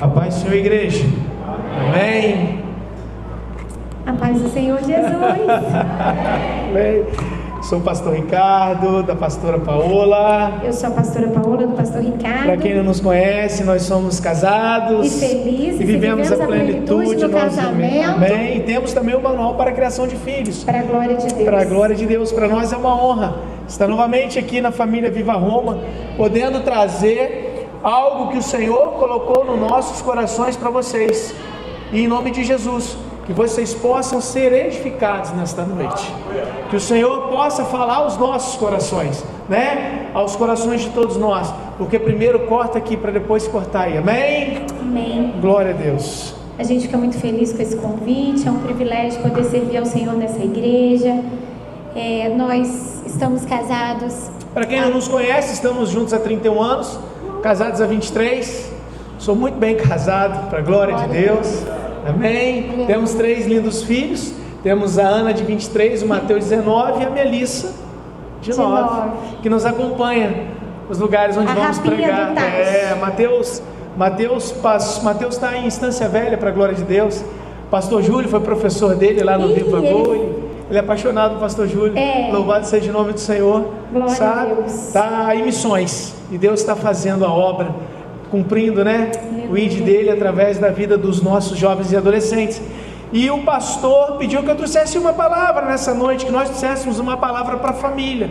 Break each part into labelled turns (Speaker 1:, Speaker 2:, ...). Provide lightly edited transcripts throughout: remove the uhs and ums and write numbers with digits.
Speaker 1: A paz do Senhor, igreja. Amém.
Speaker 2: A paz do Senhor Jesus.
Speaker 1: Amém. Sou o pastor Ricardo, da pastora Paola.
Speaker 2: Eu sou a pastora Paola, do pastor Ricardo.
Speaker 1: Para quem não nos conhece, nós somos casados.
Speaker 2: E felizes.
Speaker 1: E vivemos a plenitude
Speaker 2: do casamento.
Speaker 1: Amém. E temos também o manual para a criação de filhos.
Speaker 2: Para a glória de Deus.
Speaker 1: Para a glória de Deus. Para nós é uma honra estar novamente aqui na família Viva Roma, podendo trazer algo que o Senhor colocou nos nossos corações para vocês. E em nome de Jesus, que vocês possam ser edificados nesta noite. Que o Senhor possa falar aos nossos corações, né? Aos corações de todos nós. Porque primeiro corta aqui para depois cortar aí. Amém?
Speaker 2: Amém.
Speaker 1: Glória a Deus.
Speaker 2: A gente fica muito feliz com esse convite. É um privilégio poder servir ao Senhor nessa igreja. Nós estamos casados.
Speaker 1: Para quem não nos conhece, estamos juntos há 31 anos. Casados há 23. Sou muito bem casado, para a glória de Deus. Amém. Temos 3 lindos filhos. Temos a Ana de 23, o Mateus 19 e a Melissa de 9, que nos acompanha nos lugares onde vamos pregar. Mateus está em Estância Velha, para a glória de Deus. Pastor Júlio foi professor dele lá no Viva Gol. Ele é apaixonado pelo pastor Júlio. Louvado seja o nome do Senhor.
Speaker 2: Glória a Deus.
Speaker 1: Está em missões e Deus está fazendo a obra, cumprindo, né, o ID dele através da vida dos nossos jovens e adolescentes. E o pastor pediu que eu trouxesse uma palavra nessa noite, que nós trouxéssemos uma palavra para a família.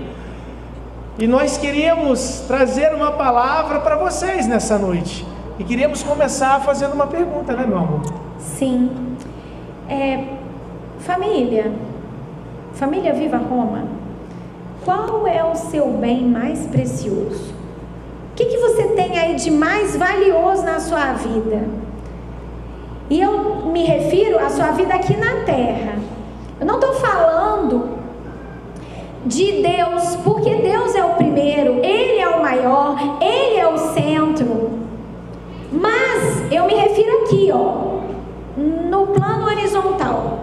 Speaker 1: E nós queríamos trazer uma palavra para vocês nessa noite. E queríamos começar fazendo uma pergunta, né, meu amor?
Speaker 2: Sim. Família Viva Roma, qual é o seu bem mais precioso? O que você tem aí de mais valioso na sua vida? E eu me refiro à sua vida aqui na terra. Eu não estou falando de Deus, porque Deus é o primeiro, Ele é o maior, Ele é o centro. Mas eu me refiro aqui, no plano horizontal.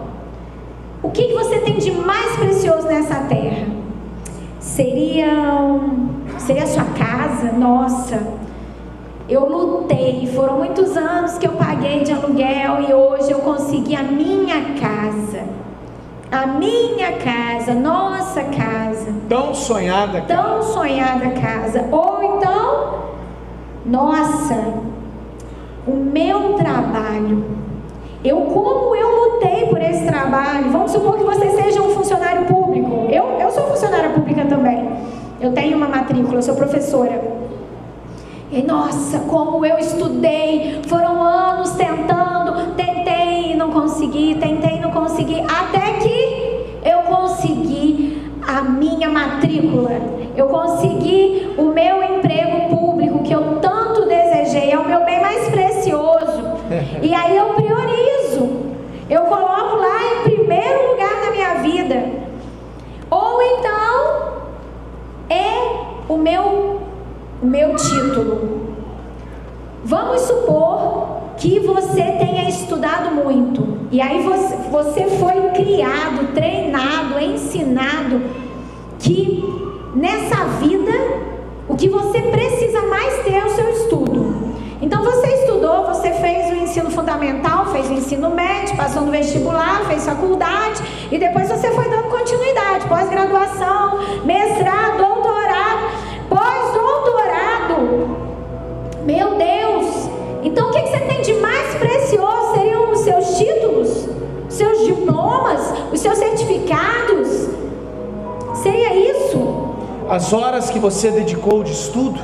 Speaker 2: O que você tem de mais precioso nessa terra? Seria a sua casa? Nossa, eu lutei, foram muitos anos que eu paguei de aluguel e hoje eu consegui a minha casa, nossa casa,
Speaker 1: tão sonhada
Speaker 2: casa. Ou então, nossa, o meu trabalho, como eu lutei por esse trabalho. Vamos supor que você seja um funcionário público. Eu sou funcionária pública também. Eu tenho uma matrícula, eu sou professora. E nossa, como eu estudei, foram anos tentei e não consegui, até que eu consegui a minha matrícula, eu consegui o meu emprego público que eu tanto desejei, é o meu bem mais precioso. E aí eu priorizo, eu coloco lá em primeiro lugar na minha vida. Ou então o meu título. Vamos supor que você tenha estudado muito, e aí você foi criado, treinado, ensinado que nessa vida o que você precisa mais ter é o seu estudo. Então você estudou, você fez o ensino fundamental, fez o ensino médio, passou no vestibular, fez faculdade, e depois você foi dando continuidade, pós-graduação, mestrado, doutorado, pós-doutorado. Meu Deus! Então o que você tem de mais precioso? Seriam os seus títulos, os seus diplomas, os seus certificados? Seria isso?
Speaker 1: As horas que você dedicou de estudo,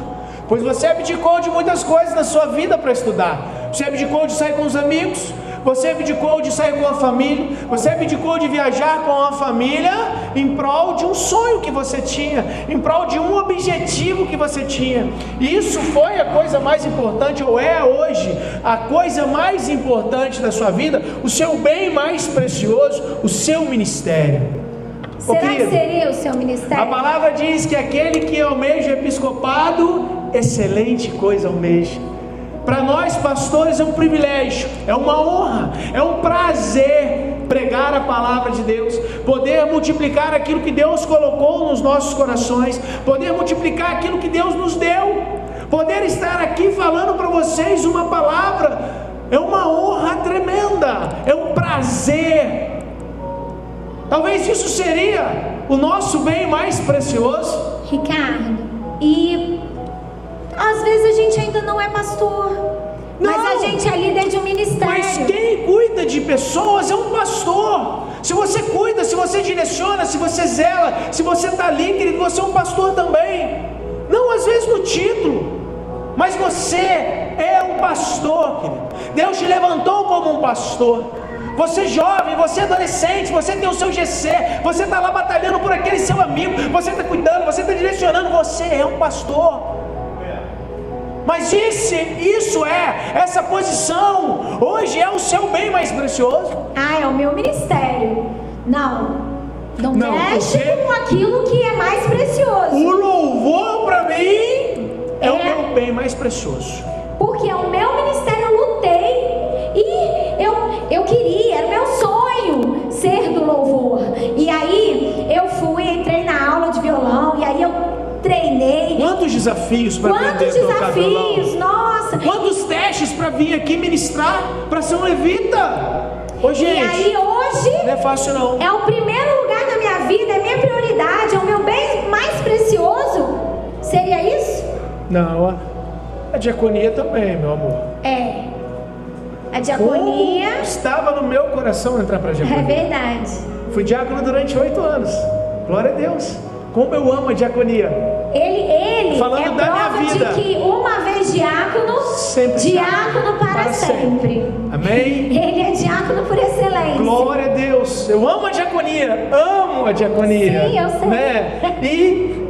Speaker 1: pois você abdicou de muitas coisas na sua vida para estudar. Você abdicou de sair com os amigos, você abdicou de sair com a família, você abdicou de viajar com a família em prol de um sonho que você tinha, em prol de um objetivo que você tinha. E isso foi a coisa mais importante, ou é hoje a coisa mais importante da sua vida, o seu bem mais precioso, o seu ministério.
Speaker 2: Será que seria o seu ministério?
Speaker 1: A palavra diz que aquele que almeja episcopado, excelente coisa almeja. Para nós pastores é um privilégio, é uma honra, é um prazer pregar a palavra de Deus, poder multiplicar aquilo que Deus colocou nos nossos corações, poder multiplicar aquilo que Deus nos deu, poder estar aqui falando para vocês uma palavra é uma honra tremenda, é um prazer. Talvez isso seria o nosso bem mais precioso.
Speaker 2: Ricardo, e às vezes a gente ainda não é pastor, mas a gente é líder de um ministério.
Speaker 1: Mas quem cuida de pessoas é um pastor. Se você cuida, se você direciona, se você zela, se você está ali, querido, você é um pastor também. Não às vezes no título, mas você é um pastor, querido. Deus te levantou como um pastor. Você jovem, você adolescente, você tem o seu GC, você está lá batalhando por aquele seu amigo, você está cuidando, você está direcionando, você é um pastor. Mas essa posição, hoje é o seu bem mais precioso.
Speaker 2: É o meu ministério. Não mexe com aquilo que é mais precioso.
Speaker 1: O louvor para mim é o meu bem mais precioso.
Speaker 2: Porque o meu ministério eu lutei e eu queria, era meu sonho ser do louvor. E aí eu entrei na aula de violão, e aí eu treinei.
Speaker 1: Quantos desafios para aprender a tocar violão?
Speaker 2: Nossa!
Speaker 1: Quantos testes para vir aqui ministrar, para ser um levita? Gente,
Speaker 2: e aí hoje
Speaker 1: não é fácil não.
Speaker 2: É o primeiro lugar da minha vida, é minha prioridade, é o meu bem mais precioso. Seria isso?
Speaker 1: Não, a diaconia também, meu amor.
Speaker 2: A diaconia
Speaker 1: estava no meu coração entrar para a diaconia.
Speaker 2: É verdade.
Speaker 1: Fui diácono durante 8 anos. Glória a Deus. Como eu amo a diaconia.
Speaker 2: Ele
Speaker 1: falando da minha vida,
Speaker 2: de que uma vez diácono,
Speaker 1: sempre
Speaker 2: diácono para sempre.
Speaker 1: Amém?
Speaker 2: Ele é diácono por excelência.
Speaker 1: Glória a Deus. Eu amo a diaconia. Amo a diaconia.
Speaker 2: Sim, eu sei.
Speaker 1: Né? E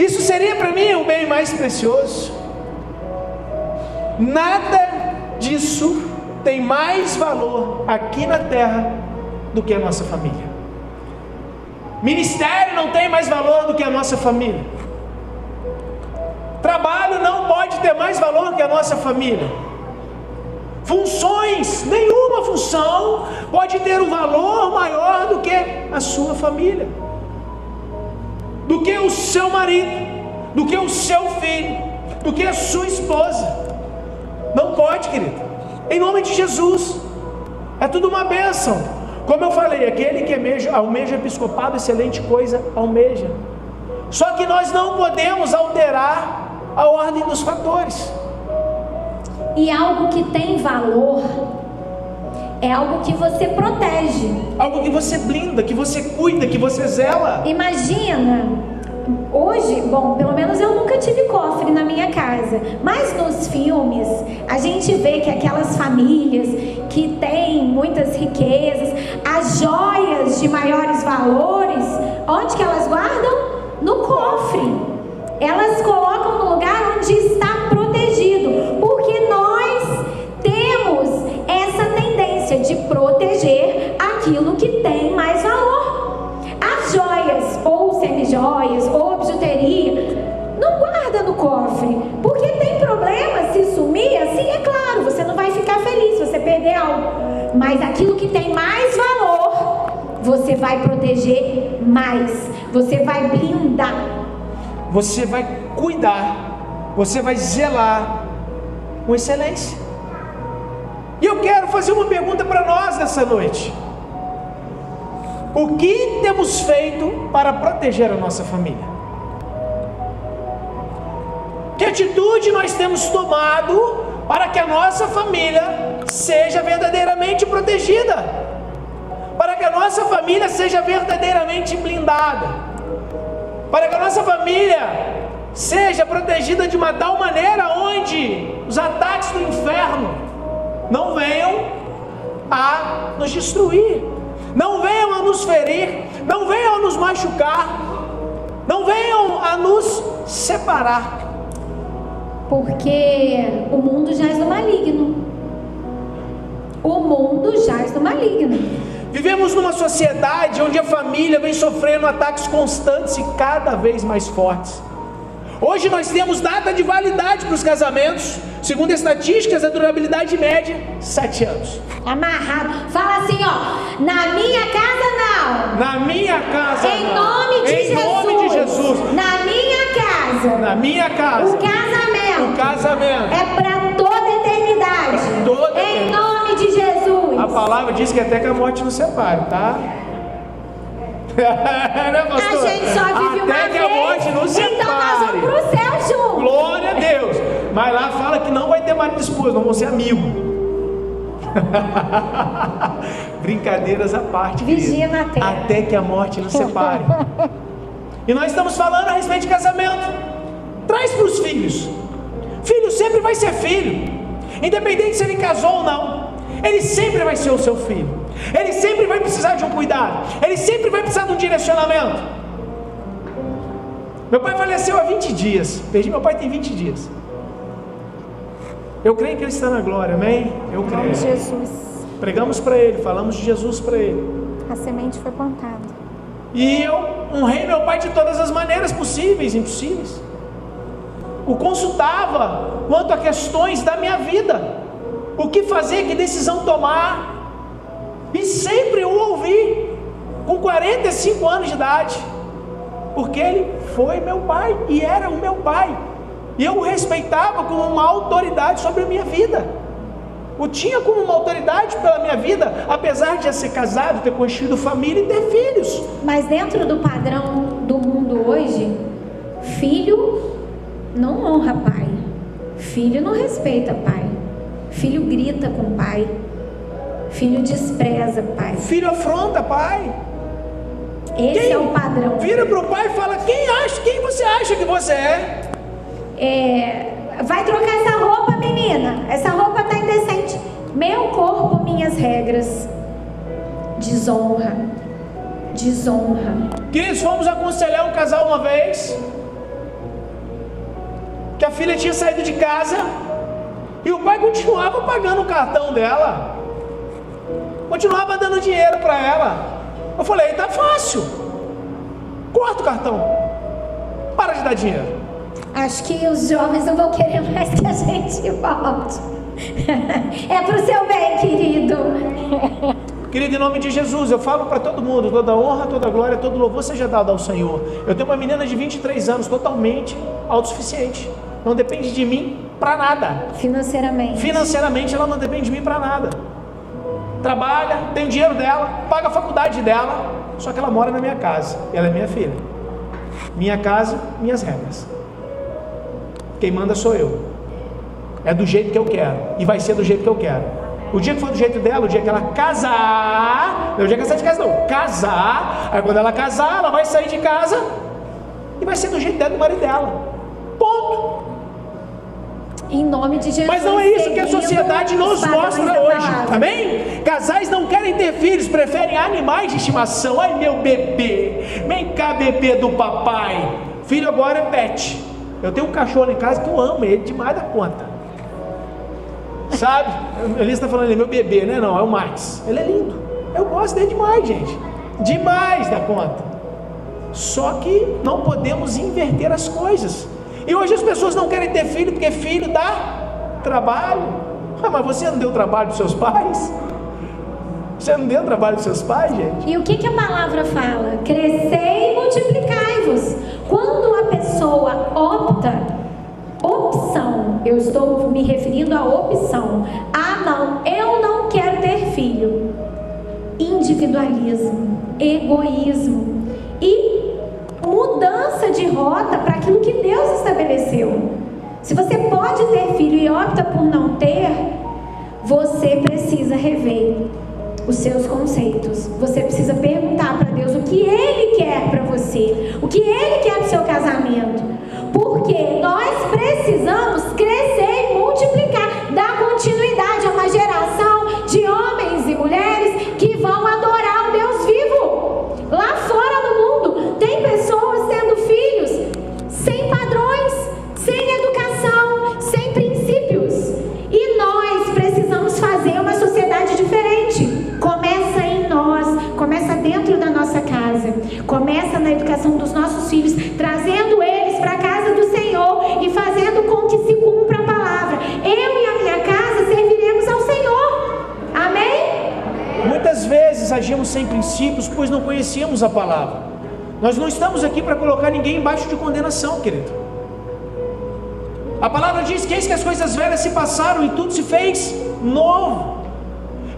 Speaker 1: isso seria para mim o bem mais precioso. Nada disso tem mais valor aqui na terra do que a nossa família. Ministério não tem mais valor do que a nossa família. Trabalho não pode ter mais valor que a nossa família. Funções, nenhuma função pode ter um valor maior do que a sua família, do que o seu marido, do que o seu filho, do que a sua esposa. Não pode, querido. Em nome de Jesus. É tudo uma bênção. Como eu falei, aquele que almeja episcopado, excelente coisa almeja. Só que nós não podemos alterar a ordem dos fatores.
Speaker 2: E algo que tem valor é algo que você protege,
Speaker 1: algo que você blinda, que você cuida, que você zela.
Speaker 2: Imagina, hoje, bom, pelo menos eu nunca tive cofre na minha casa, mas nos filmes a gente vê que aquelas famílias que têm muitas riquezas, as joias de maiores valores, onde que elas guardam? No cofre. Elas colocam no lugar onde está protegido, porque nós temos essa tendência de proteger aquilo que tem mais valor. As joias, ou semijoias, ou bijuteria, não guarda no cofre, porque tem problema se sumir, assim é claro, você não vai ficar feliz se você perder algo, mas aquilo que tem mais valor, você vai proteger mais, você vai blindar,
Speaker 1: você vai cuidar, você vai zelar com excelência. E eu quero fazer uma pergunta para nós nessa noite: o que temos feito para proteger a nossa família? Que atitude nós temos tomado para que a nossa família seja verdadeiramente protegida? Para que a nossa família seja verdadeiramente blindada? Para que a nossa família seja protegida de uma tal maneira onde os ataques do inferno não venham a nos destruir, não venham a nos ferir, não venham a nos machucar, não venham a nos separar.
Speaker 2: Porque o mundo jaz no maligno. O mundo jaz no maligno.
Speaker 1: Vivemos numa sociedade onde a família vem sofrendo ataques constantes e cada vez mais fortes. Hoje nós temos data de validade para os casamentos. Segundo estatísticas, a durabilidade média, 7 anos.
Speaker 2: Amarrado. Fala assim, ó: na minha casa não.
Speaker 1: Na minha casa
Speaker 2: em
Speaker 1: não.
Speaker 2: Nome de
Speaker 1: em
Speaker 2: Jesus.
Speaker 1: nome de Jesus.
Speaker 2: Na minha casa.
Speaker 1: Na minha casa.
Speaker 2: O casamento.
Speaker 1: O casamento.
Speaker 2: É para toda eternidade.
Speaker 1: Toda
Speaker 2: em
Speaker 1: diz que até que a morte nos separe, tá? Né, pastor?
Speaker 2: A gente só vive uma
Speaker 1: até que a morte nos separe.
Speaker 2: então nós vamos pro céu juntos.
Speaker 1: Glória a Deus. Mas lá fala que não vai ter marido e esposa, não vão ser amigos. Brincadeiras à parte,
Speaker 2: Vigia na terra.
Speaker 1: até que a morte nos separe. E nós estamos falando a respeito de casamento. Traz para os filhos. Filho sempre vai ser filho, independente se ele casou ou não. Ele sempre vai ser o seu filho. Ele sempre vai precisar de um cuidado. Ele sempre vai precisar de um direcionamento. Meu pai faleceu há 20 dias. Perdi meu pai tem 20 dias. Eu creio que ele está na glória, amém? Eu creio.
Speaker 3: Em nome de Jesus.
Speaker 1: Pregamos para ele, falamos de Jesus para ele.
Speaker 3: A semente foi plantada.
Speaker 1: E eu honrei meu pai de todas as maneiras possíveis e impossíveis. O consultava quanto a questões da minha vida. O que fazer, que decisão tomar. E sempre o ouvi. Com 45 anos de idade. Porque ele foi meu pai e era o meu pai. E eu o respeitava como uma autoridade sobre a minha vida. O tinha como uma autoridade pela minha vida, apesar de já ser casado, ter constituído família e ter filhos.
Speaker 2: Mas dentro do padrão do mundo hoje, filho não honra pai. Filho não respeita pai. Filho grita com pai. Filho despreza pai.
Speaker 1: Filho afronta pai.
Speaker 2: Esse é o padrão.
Speaker 1: Vira para o pai e fala: quem você acha que você é?
Speaker 2: Vai trocar essa roupa, menina. Essa roupa tá indecente. Meu corpo, minhas regras. Desonra. Desonra.
Speaker 1: Queridos, fomos aconselhar um casal uma vez, que a filha tinha saído de casa e o pai continuava pagando o cartão dela, continuava dando dinheiro para ela. Eu falei: tá fácil, corta o cartão, para de dar dinheiro.
Speaker 2: Acho que os jovens não vão querer mais que a gente volte. É pro seu bem, querido.
Speaker 1: Querido, em nome de Jesus, eu falo para todo mundo: toda honra, toda glória, todo louvor seja dado ao Senhor. Eu tenho uma menina de 23 anos, totalmente autossuficiente, não depende de mim para nada. Financeiramente ela não depende de mim para nada. Trabalha, tem o dinheiro dela, paga a faculdade dela, só que ela mora na minha casa, ela é minha filha. Minha casa, minhas regras. Quem manda sou eu. É do jeito que eu quero, e vai ser do jeito que eu quero. O dia que for do jeito dela, o dia que ela casar, não é o dia que ela sai de casa não, casar, aí quando ela casar, ela vai sair de casa e vai ser do jeito dela, do marido dela. Ponto.
Speaker 2: Em nome de Jesus.
Speaker 1: Mas não é isso que a sociedade nos mostra hoje, amém? Casais não querem ter filhos, preferem animais de estimação. Ai, meu bebê, vem cá, bebê do papai. Filho agora é pet. Eu tenho um cachorro em casa que eu amo ele demais da conta, sabe? Ele está falando: ele é meu bebê, né? Não, é o Max. Ele é lindo, eu gosto dele demais, gente, demais da conta. Só que não podemos inverter as coisas. E hoje as pessoas não querem ter filho porque filho dá trabalho. Mas você não deu trabalho dos seus pais? Você não deu trabalho dos seus pais, gente?
Speaker 2: E o que a palavra fala? Crescei e multiplicai-vos. Quando a pessoa opção, eu estou me referindo à opção. Não, eu não quero ter filho. Individualismo, egoísmo e mudança de rota para aquilo que Deus estabeleceu. Se você pode ter filho e opta por não ter, você precisa rever os seus conceitos. Você precisa perguntar para Deus o que Ele quer para você, o que Ele quer para o seu casamento, porque nós precisamos crescer e multiplicar, dar continuidade a uma geração de homens e mulheres que vão adorar o Deus vivo. Lá fora no mundo tem pessoas tendo filhos sem padrões, sem educação, sem princípios, e nós precisamos fazer uma sociedade diferente. Começa em nós, começa dentro da nossa casa, começa na educação dos nossos filhos, trazendo eles para a casa do Senhor e fazendo com que se cumpra a palavra. Eu e a minha casa serviremos ao Senhor. Amém?
Speaker 1: Muitas vezes agimos sem princípios, pois não conhecíamos a palavra. Nós não estamos aqui para colocar ninguém embaixo de condenação, querido. A palavra diz que eis que as coisas velhas se passaram e tudo se fez novo.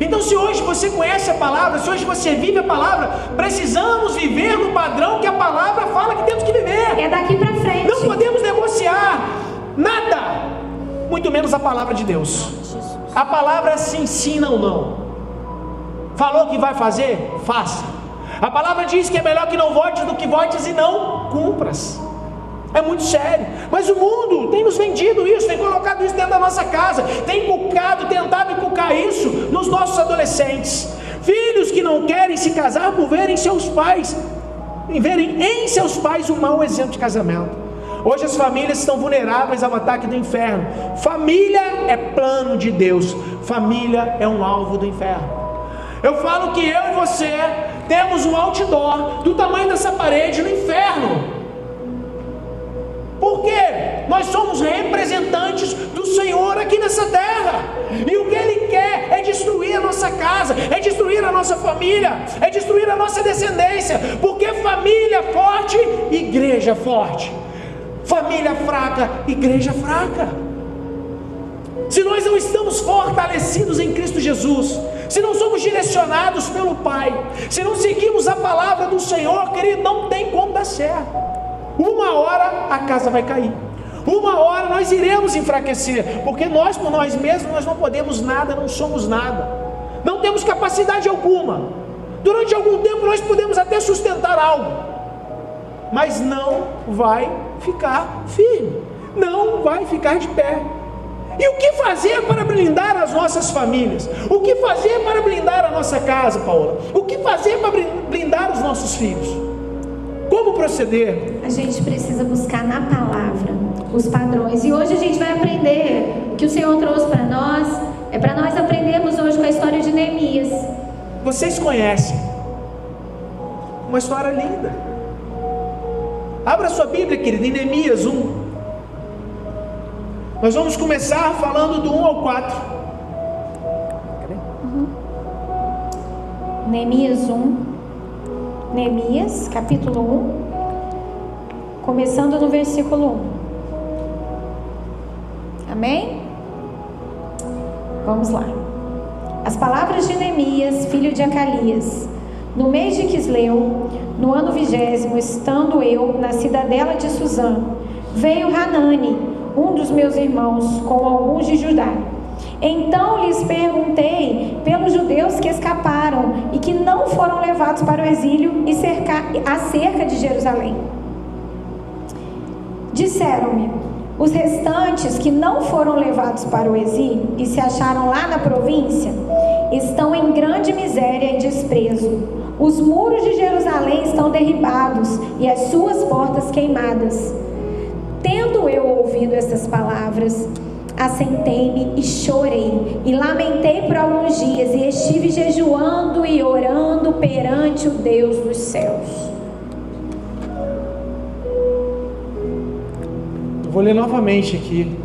Speaker 1: Então, se hoje você conhece a palavra, se hoje você vive a palavra, precisamos viver no padrão que a palavra fala que temos que viver.
Speaker 2: É daqui para frente.
Speaker 1: Não podemos negociar nada, muito menos a palavra de Deus. A palavra se ensina ou não. Falou que vai fazer? Faça. A palavra diz que é melhor que não votes do que votes e não cumpras. É muito sério. Mas o mundo tem nos vendido isso, tem colocado isso dentro da nossa casa, tem tentado inculcar isso nos nossos adolescentes. Filhos que não querem se casar por verem em seus pais um mau exemplo de casamento. Hoje as famílias estão vulneráveis ao ataque do inferno. Família é plano de Deus. Família é um alvo do inferno. Eu falo que eu e você temos um outdoor do tamanho dessa parede no inferno. Por quê? Nós somos representantes do Senhor aqui nessa terra. E o que Ele quer é destruir a nossa casa, é destruir a nossa família, é destruir a nossa descendência. Porque família forte, igreja forte. Família fraca, igreja fraca. Se nós não estamos fortalecidos em Cristo Jesus, se não somos direcionados pelo Pai, se não seguimos a palavra do Senhor, querido, não tem como dar certo. Uma hora a casa vai cair. Uma hora nós iremos enfraquecer, porque nós por nós mesmos nós não podemos nada, não somos nada. Não temos capacidade alguma. Durante algum tempo nós podemos até sustentar algo, mas não vai ficar firme, não vai ficar de pé. E o que fazer para blindar as nossas famílias? O que fazer para blindar a nossa casa, Paola? O que fazer para blindar os nossos filhos? Como proceder?
Speaker 2: A gente precisa buscar na palavra os padrões. E hoje a gente vai aprender o que o Senhor trouxe para nós. É para nós aprendermos hoje com a história de Neemias.
Speaker 1: Vocês conhecem uma história linda. Abra sua Bíblia, querido, em Neemias 1. Nós vamos começar falando do 1 ao 4.
Speaker 2: Neemias 1. Neemias, capítulo 1, começando no versículo 1. Amém? Vamos lá. As palavras de Neemias, filho de Acalias. No mês de Quisleu, no ano 20º, estando eu na cidadela de Suzã, veio Hanani, um dos meus irmãos, com alguns de Judá. Então lhes perguntei pelos judeus que escaparam e que não foram levados para o exílio e acerca de Jerusalém. Disseram-me: os restantes que não foram levados para o exílio e se acharam lá na província estão em grande miséria e desprezo. Os muros de Jerusalém estão derribados e as suas portas queimadas. Tendo eu ouvido essas palavras, assentei-me e chorei, e lamentei por alguns dias, e estive jejuando e orando perante o Deus dos céus.
Speaker 1: Eu vou ler novamente aqui.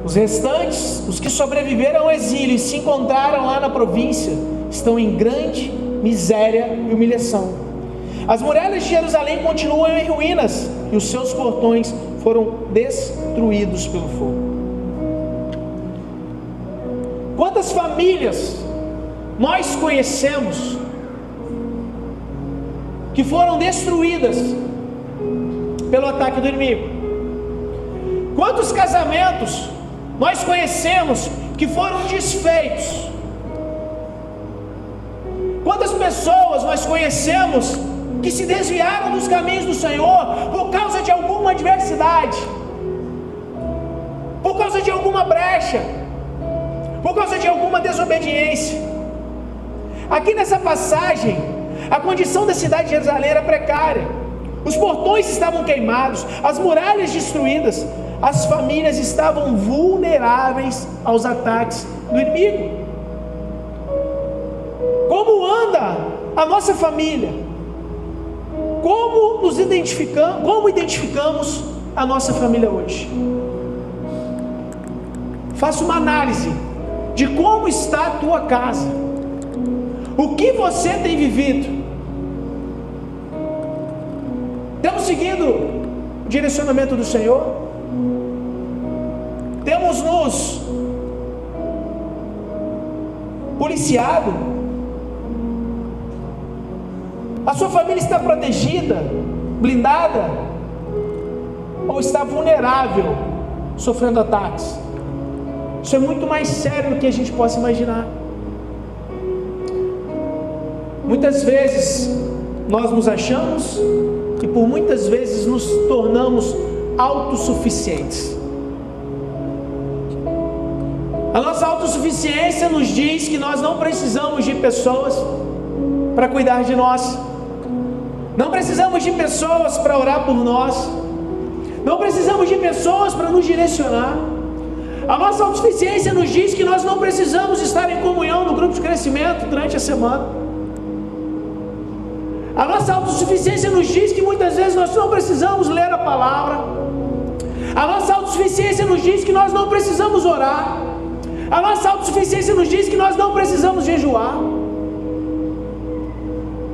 Speaker 1: Os restantes, os que sobreviveram ao exílio e se encontraram lá na província, estão em grande miséria e humilhação. As muralhas de Jerusalém continuam em ruínas e os seus portões foram destruídos pelo fogo. Quantas famílias nós conhecemos que foram destruídas pelo ataque do inimigo? Quantos casamentos nós conhecemos que foram desfeitos? Quantas pessoas nós conhecemos que se desviaram dos caminhos do Senhor por causa de alguma adversidade, por causa de alguma brecha, por causa de alguma desobediência? Aqui nessa passagem, a condição da cidade de Jerusalém era precária. Os portões estavam queimados, as muralhas destruídas, as famílias estavam vulneráveis aos ataques do inimigo. Como anda a nossa família? Como identificamos a nossa família hoje? Faça uma análise de como está a tua casa. O que você tem vivido? Estamos seguindo o direcionamento do Senhor? temos nos policiado? A sua família está protegida, blindada? Ou está vulnerável, sofrendo ataques? Isso é muito mais sério do que a gente possa imaginar. Muitas vezes nós nos achamos e por muitas vezes nos tornamos autossuficientes. A nossa autossuficiência nos diz que nós não precisamos de pessoas para cuidar de nós. Não precisamos de pessoas para orar por nós. Não precisamos de pessoas para nos direcionar. A nossa autossuficiência nos diz que nós não precisamos estar em comunhão no grupo de crescimento durante a semana. A nossa autossuficiência nos diz que muitas vezes nós não precisamos ler a palavra. A nossa autossuficiência nos diz que nós não precisamos orar. A nossa autossuficiência nos diz que nós não precisamos jejuar.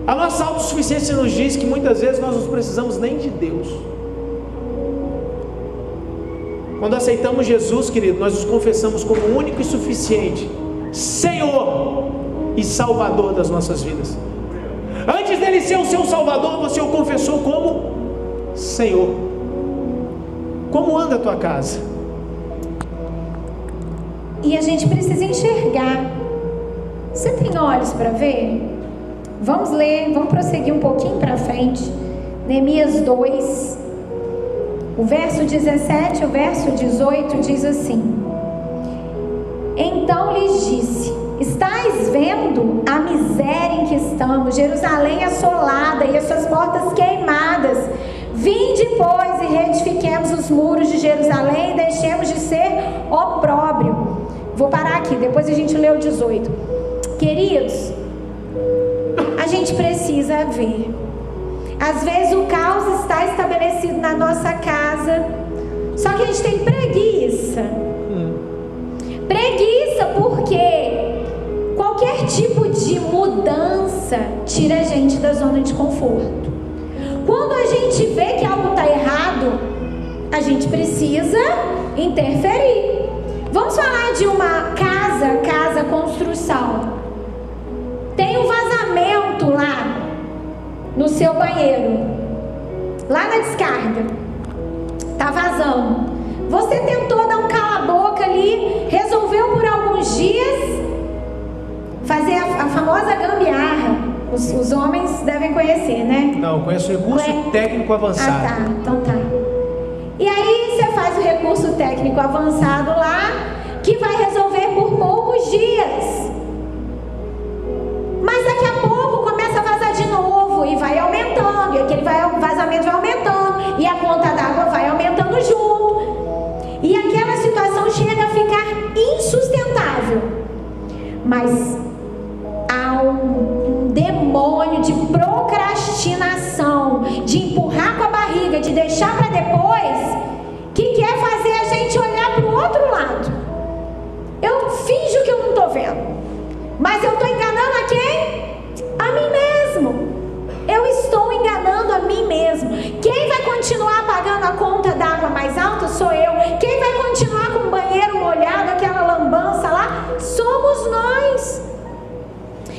Speaker 1: A nossa autossuficiência nos diz que muitas vezes nós não precisamos nem de Deus. Quando aceitamos Jesus, querido, nós nos confessamos como único e suficiente Senhor e Salvador das nossas vidas. Antes dele ser o seu Salvador, você o confessou como Senhor. Como anda a tua casa?
Speaker 2: E a gente precisa enxergar. Você tem olhos para ver? Vamos ler, vamos prosseguir um pouquinho para frente. Neemias 2, o verso 17, o verso 18 diz assim: Então lhes disse: Estais vendo a miséria em que estamos, Jerusalém assolada e as suas portas queimadas. Vinde, pois, e reedifiquemos os muros de Jerusalém e deixemos de ser opróbrio. Vou parar aqui, depois a gente lê o 18. Queridos, a gente precisa ver. Às vezes o caos está estabelecido na nossa casa, só que a gente tem preguiça. Preguiça porque qualquer tipo de mudança tira a gente da zona de conforto. Quando a gente vê que algo está errado, a gente precisa interferir. Vamos falar de uma casa construção. Tem um vazamento lá no seu banheiro, lá na descarga, tá vazando. Você tentou dar um cala-boca ali, resolveu por alguns dias fazer a famosa gambiarra. Os homens devem conhecer, né?
Speaker 1: Não, eu conheço o recurso técnico avançado.
Speaker 2: Ah, tá, então tá. E aí você faz o recurso técnico avançado lá, que vai resolver por poucos dias. Mas daqui a pouco começa a vazar de novo e vai aumentando, e aquele vazamento vai aumentando, e a conta d'água vai aumentando junto. E aquela situação chega a ficar insustentável. Mas há um demônio de procrastinação, de empurrar com a barriga, de deixar para depois, que quer fazer a gente olhar para o outro lado. Eu finjo que eu não estou vendo, mas eu estou enganando a quem? A mim mesmo. Eu estou enganando a mim mesmo. Quem vai continuar pagando a conta d'água mais alta sou eu. Quem vai continuar com o banheiro molhado, aquela lambança lá, somos nós.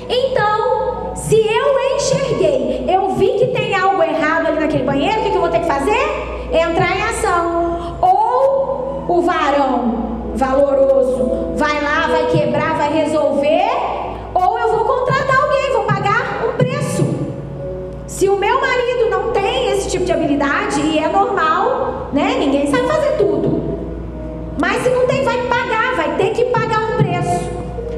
Speaker 2: Então, se eu enxerguei, eu vi que tem algo errado ali naquele banheiro, o que eu vou ter que fazer? Entrar em ação. Ou o varão valoroso vai lá, vai quebrar, vai resolver, ou eu vou contratar alguém, vou pagar um preço. Se o meu marido não tem esse tipo de habilidade, e é normal, né? Ninguém sabe fazer tudo. Mas se não tem, vai pagar, vai ter que pagar um preço.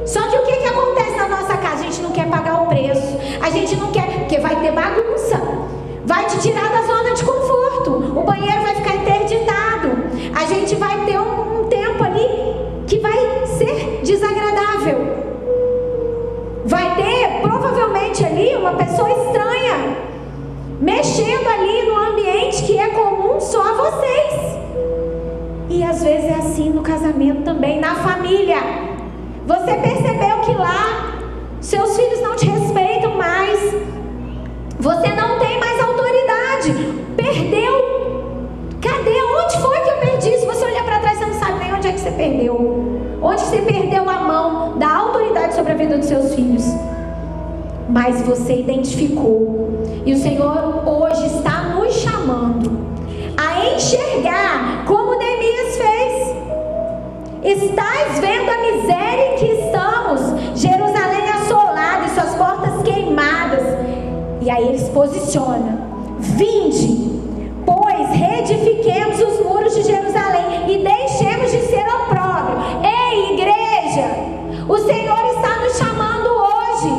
Speaker 2: Só que o que acontece na nossa casa? A gente não quer pagar o preço. A gente não quer, porque vai ter bagunça. Vai te tirar da zona de conforto. O banheiro vai ficar interditado. A gente vai ter um tempo ali que vai ser desagradável. Vai ter, provavelmente ali, uma pessoa estranha mexendo ali no ambiente que é comum só a vocês. E às vezes é assim no casamento também, na família. Você percebeu que lá seus filhos não te respeitam mais, você não tem mais autoridade, perdeu. Cadê? Onde foi que eu perdi? Se você olhar para trás, você não sabe nem onde é que você você perdeu a mão da autoridade sobre a vida dos seus filhos, mas você identificou. E o Senhor hoje está nos chamando a enxergar como Neemias fez. Estás vendo a miséria em que estamos, Jerusalém assolada e suas portas queimadas. E aí ele se posiciona: vinde, pois reedifiquemos os muros de Jerusalém e deixemos de ser opróbrio. Ei, igreja, o Senhor está nos chamando hoje.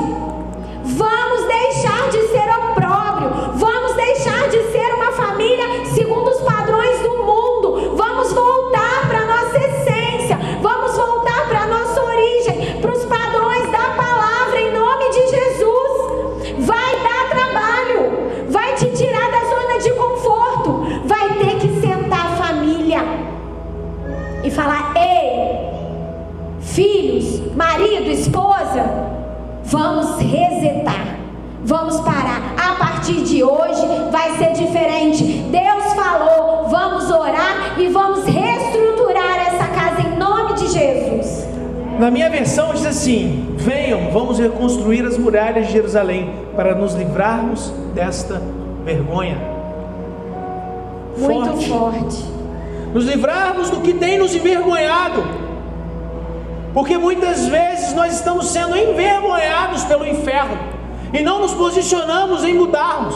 Speaker 2: Vamos deixar de ser opróbrio, vamos deixar de ser uma família segundo os padrões do mundo. Vamos voltar para a nossa essência, vamos voltar para a nossa origem, para os padrões da palavra, em nome de Jesus. Vai dar trabalho, vai te tirar da zona de conforto, vai ter que sentar a família e falar: ei, filhos, marido, esposa, vamos resetar, vamos parar. A partir de hoje vai ser diferente. Deus falou, vamos orar e vamos reestruturar essa casa em nome de Jesus.
Speaker 1: Na minha versão diz assim: venham, vamos reconstruir as muralhas de Jerusalém para nos livrarmos desta vergonha.
Speaker 2: Muito forte.
Speaker 1: Nos livrarmos do que tem nos envergonhado, porque muitas vezes nós estamos sendo envergonhados pelo inferno e não nos posicionamos em mudarmos,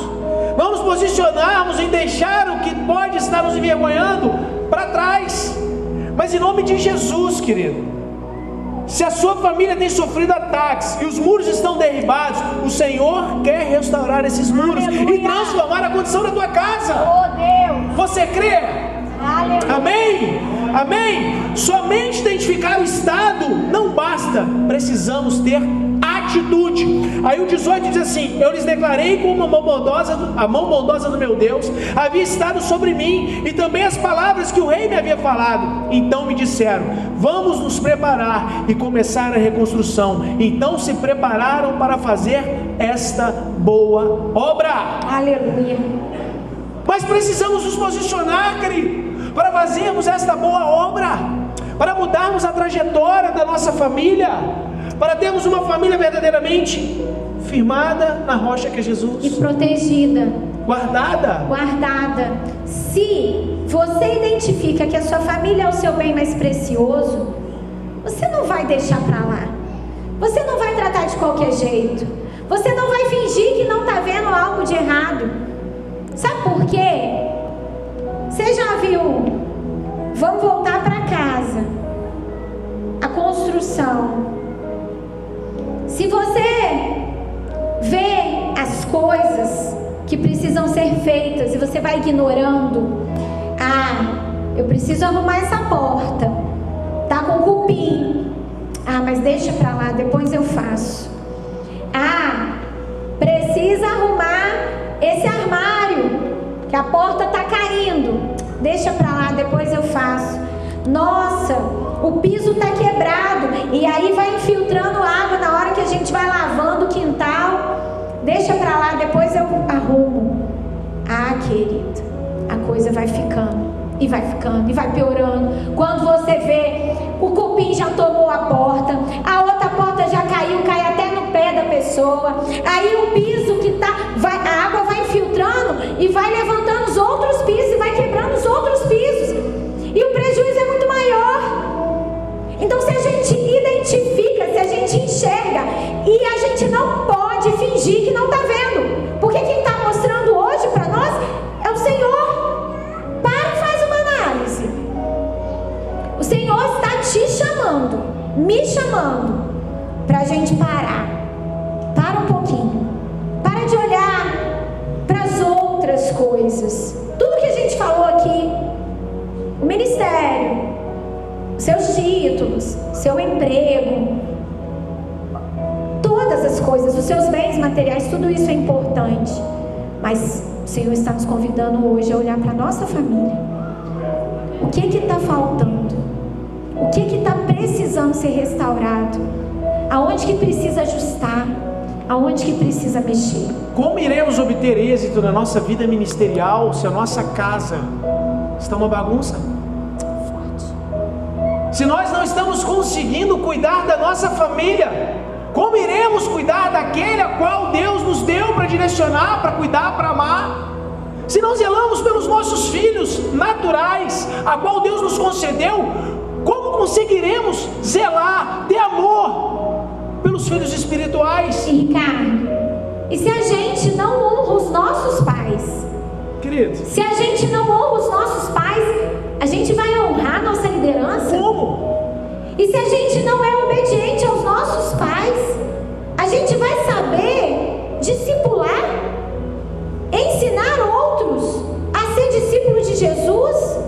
Speaker 1: não nos posicionarmos em deixar o que pode estar nos envergonhando para trás. Mas em nome de Jesus, querido, se a sua família tem sofrido ataques e os muros estão derribados, o Senhor quer restaurar esses muros. Aleluia. E transformar a condição da tua casa.
Speaker 2: Oh, Deus.
Speaker 1: Você crê?
Speaker 2: Aleluia.
Speaker 1: Amém? Amém? Somente identificar o estado não basta, precisamos ter atitude. Aí o 18 diz assim: eu lhes declarei como a mão bondosa do meu Deus havia estado sobre mim, e também as palavras que o rei me havia falado. Então me disseram: vamos nos preparar e começar a reconstrução. Então se prepararam para fazer esta boa obra.
Speaker 2: Aleluia.
Speaker 1: Mas precisamos nos posicionar, querido, para fazermos esta boa obra, para mudarmos a trajetória da nossa família, para termos uma família verdadeiramente firmada na rocha que é Jesus,
Speaker 2: e protegida,
Speaker 1: guardada.
Speaker 2: Se você identifica que a sua família é o seu bem mais precioso, você não vai deixar para lá, você não vai tratar de qualquer jeito, você não vai fingir que não está vendo algo de errado. Sabe por quê? Você já viu? Vamos voltar para casa. A construção. Se você vê as coisas que precisam ser feitas e você vai ignorando: eu preciso arrumar essa porta, tá com cupim. Mas deixa pra lá, depois eu faço. Precisa arrumar esse armário, que a porta tá caindo. Deixa pra lá, depois eu faço. Nossa, o piso tá quebrado, e aí vai infiltrando água na hora que a gente vai lavando o quintal. Deixa pra lá, depois eu arrumo. Querida, a coisa vai ficando, e vai ficando, e vai piorando. Quando você vê, o cupim já tomou a porta, a outra porta já caiu, cai até no pé da pessoa. Aí o piso que tá, a água vai infiltrando e vai levantando os outros pisos, e vai quebrando os outros pisos, e o prejuízo é muito maior. Então, se a gente identifica, se a gente enxerga, e a gente não pode fingir que não está vendo, porque quem está mostrando hoje para nós é o Senhor. Para e faz uma análise. O Senhor está te chamando, me chamando, para a gente parar. Para um pouquinho. Para de olhar para as outras coisas. Tudo que a gente falou aqui, o ministério, seus títulos, seu emprego, todas as coisas, os seus bens materiais, tudo isso é importante. Mas o Senhor está nos convidando hoje a olhar para a nossa família. O que está faltando? O que está precisando ser restaurado? Aonde que precisa ajustar? Aonde que precisa mexer?
Speaker 1: Como iremos obter êxito na nossa vida ministerial se a nossa casa está uma bagunça? Se nós não estamos conseguindo cuidar da nossa família, como iremos cuidar daquele a qual Deus nos deu para direcionar, para cuidar, para amar? Se não zelamos pelos nossos filhos naturais, a qual Deus nos concedeu, como conseguiremos zelar, ter amor pelos filhos espirituais?
Speaker 2: E Ricardo, e se a gente não honra os nossos pais?
Speaker 1: Querido,
Speaker 2: se a gente não honra os nossos pais, a gente vai honrar nossa liderança?
Speaker 1: como?
Speaker 2: E se a gente não é obediente aos nossos pais, a gente vai saber discipular, ensinar outros a ser discípulo de Jesus?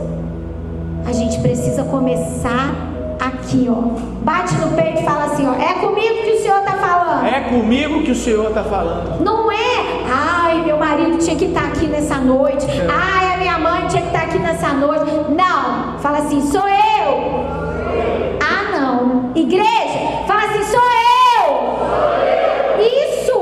Speaker 2: A gente precisa começar aqui, ó. Bate no peito e fala assim, ó: é comigo que o Senhor está falando.
Speaker 1: É comigo que o Senhor está falando.
Speaker 2: Não é, ai, meu marido tinha que estar aqui nessa noite, ai, a minha mãe tinha que estar aqui nessa noite. Não, fala assim: sou eu. Ah, não. Igreja, fala assim: sou eu. Isso.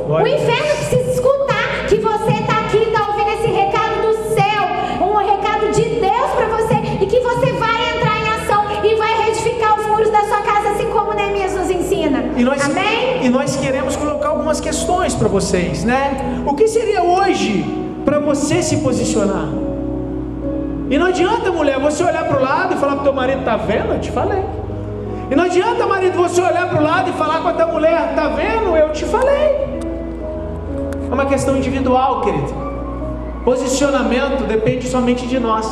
Speaker 2: O inferno precisa escutar que você está aqui, está ouvindo esse recado do céu, um recado de Deus para você, e que você vai entrar em ação e vai reedificar os muros da sua casa, assim como Neemias nos ensina. Amém?
Speaker 1: E nós queremos colocar algumas questões para vocês, né? O que seria hoje para você se posicionar? E não adianta, mulher, você olhar para o lado e falar para o teu marido: tá vendo? Eu te falei. E não adianta, marido, você olhar para o lado e falar com a tua mulher: tá vendo? Eu te falei. É uma questão individual, querido. Posicionamento depende somente de nós.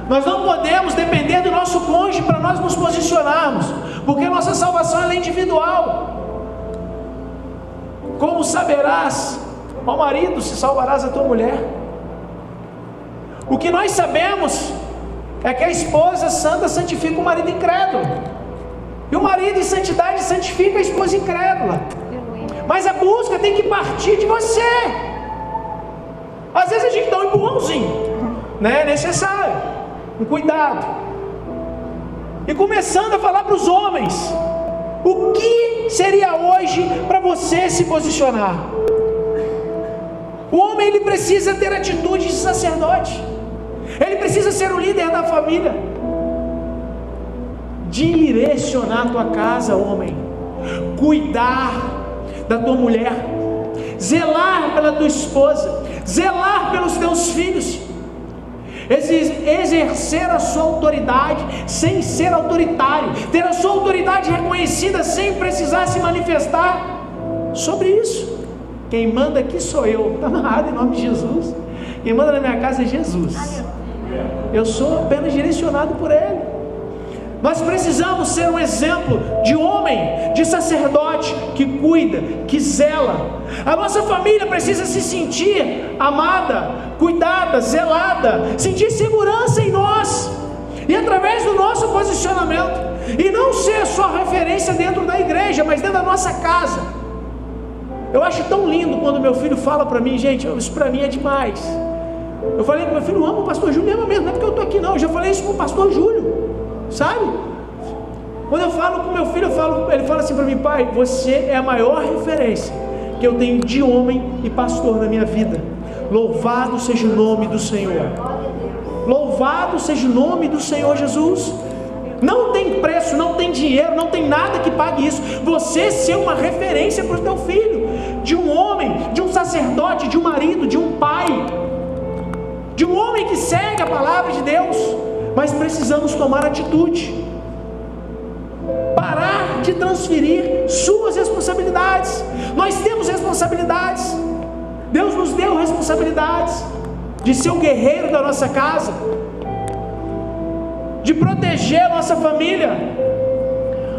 Speaker 1: Nós não podemos depender do nosso cônjuge para nós nos posicionarmos, porque a nossa salvação é individual. Como saberás, ó marido, se salvarás a tua mulher? O que nós sabemos é que a esposa santa santifica o marido incrédulo, e o marido em santidade santifica a esposa incrédula. Mas a busca tem que partir de você. Às vezes a gente dá um empurrãozinho, né? É necessário um cuidado. E começando a falar para os homens: o que seria hoje para você se posicionar? O homem, ele precisa ter atitude de sacerdote. Ele precisa ser o líder da família. Direcionar a tua casa, homem. Cuidar da tua mulher. Zelar pela tua esposa. Zelar pelos teus filhos. Exercer a sua autoridade sem ser autoritário. Ter a sua autoridade reconhecida sem precisar se manifestar sobre isso. Quem manda aqui sou eu. Está amarrado em nome de Jesus. Quem manda na minha casa é Jesus. Eu sou apenas direcionado por Ele. Nós precisamos ser um exemplo de homem, de sacerdote que cuida, que zela. A nossa família precisa se sentir amada, cuidada, zelada, sentir segurança em nós, e através do nosso posicionamento, e não ser só referência dentro da igreja, mas dentro da nossa casa. Eu acho tão lindo quando meu filho fala para mim, gente, isso para mim é demais. Eu falei com meu filho: amo o pastor Júlio mesmo, não é porque eu estou aqui não, eu já falei isso com o pastor Júlio, sabe? Quando eu falo com meu filho, ele fala assim para mim: pai, você é a maior referência que eu tenho de homem e pastor na minha vida. Louvado seja o nome do Senhor. Louvado seja o nome do Senhor Jesus. Não tem preço, não tem dinheiro, não tem nada que pague isso. Você ser uma referência para o teu filho, de um homem, de um sacerdote, de um marido, de um pai, de um homem que segue a palavra de Deus. Mas precisamos tomar atitude, parar de transferir suas responsabilidades. Nós temos responsabilidades. Deus nos deu responsabilidades de ser o guerreiro da nossa casa, de proteger a nossa família.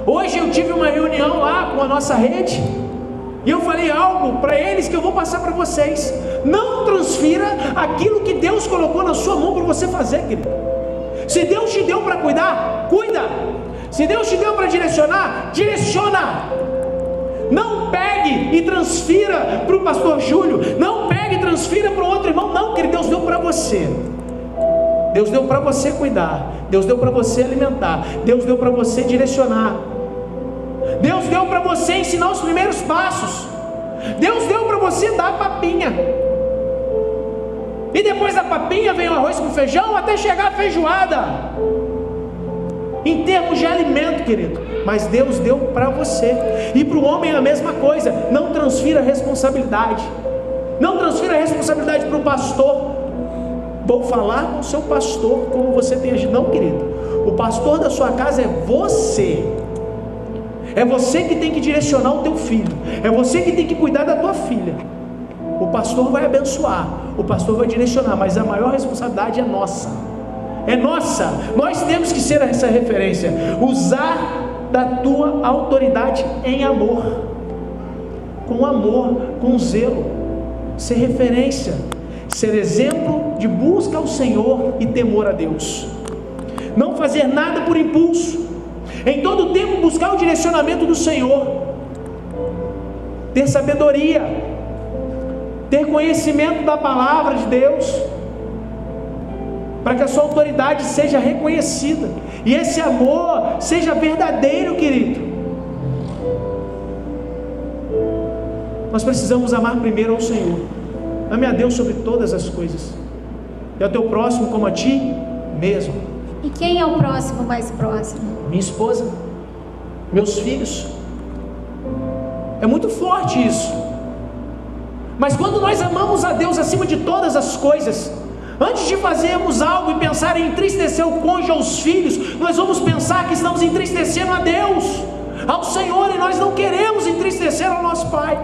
Speaker 1: Hoje eu tive uma reunião lá com a nossa rede, e eu falei algo para eles que eu vou passar para vocês. Não transfira aquilo que Deus colocou na sua mão para você fazer, querido. Se Deus te deu para cuidar, cuida. Se Deus te deu para direcionar, direciona. Não pegue e transfira para o pastor Júlio. Não pegue e transfira para o outro irmão. Não, querido, Deus deu para você. Deus deu para você cuidar. Deus deu para você alimentar. Deus deu para você direcionar. Deus deu para você ensinar os primeiros passos. Deus deu para você dar a papinha. E depois da papinha vem o arroz com feijão, até chegar a feijoada. em termos de alimento, querido, mas Deus deu para você. E para o homem é a mesma coisa. Não transfira a responsabilidade. Não transfira a responsabilidade para o pastor. Vou falar com o seu pastor como você tem agido. Não, querido, o pastor da sua casa é você. É você que tem que direcionar o teu filho. É você que tem que cuidar da tua filha. O pastor vai abençoar, o pastor vai direcionar, mas a maior responsabilidade é nossa. É nossa. Nós temos que ser essa referência. Usar da tua autoridade em amor, com zelo. Ser referência, ser exemplo de busca ao Senhor e temor a Deus. Não fazer nada por impulso. Em todo tempo buscar o direcionamento do Senhor. Ter sabedoria, ter conhecimento da palavra de Deus, para que a sua autoridade seja reconhecida, e esse amor seja verdadeiro, querido. Nós precisamos amar primeiro ao Senhor. Ame a Deus sobre todas as coisas, e ao teu próximo como a ti mesmo.
Speaker 2: E quem é o próximo mais próximo?
Speaker 1: Minha esposa, meus filhos. É muito forte isso. Mas quando nós amamos a Deus acima de todas as coisas, antes de fazermos algo e pensar em entristecer o cônjuge ou os filhos, nós vamos pensar que estamos entristecendo a Deus, ao Senhor, e nós não queremos entristecer ao nosso Pai.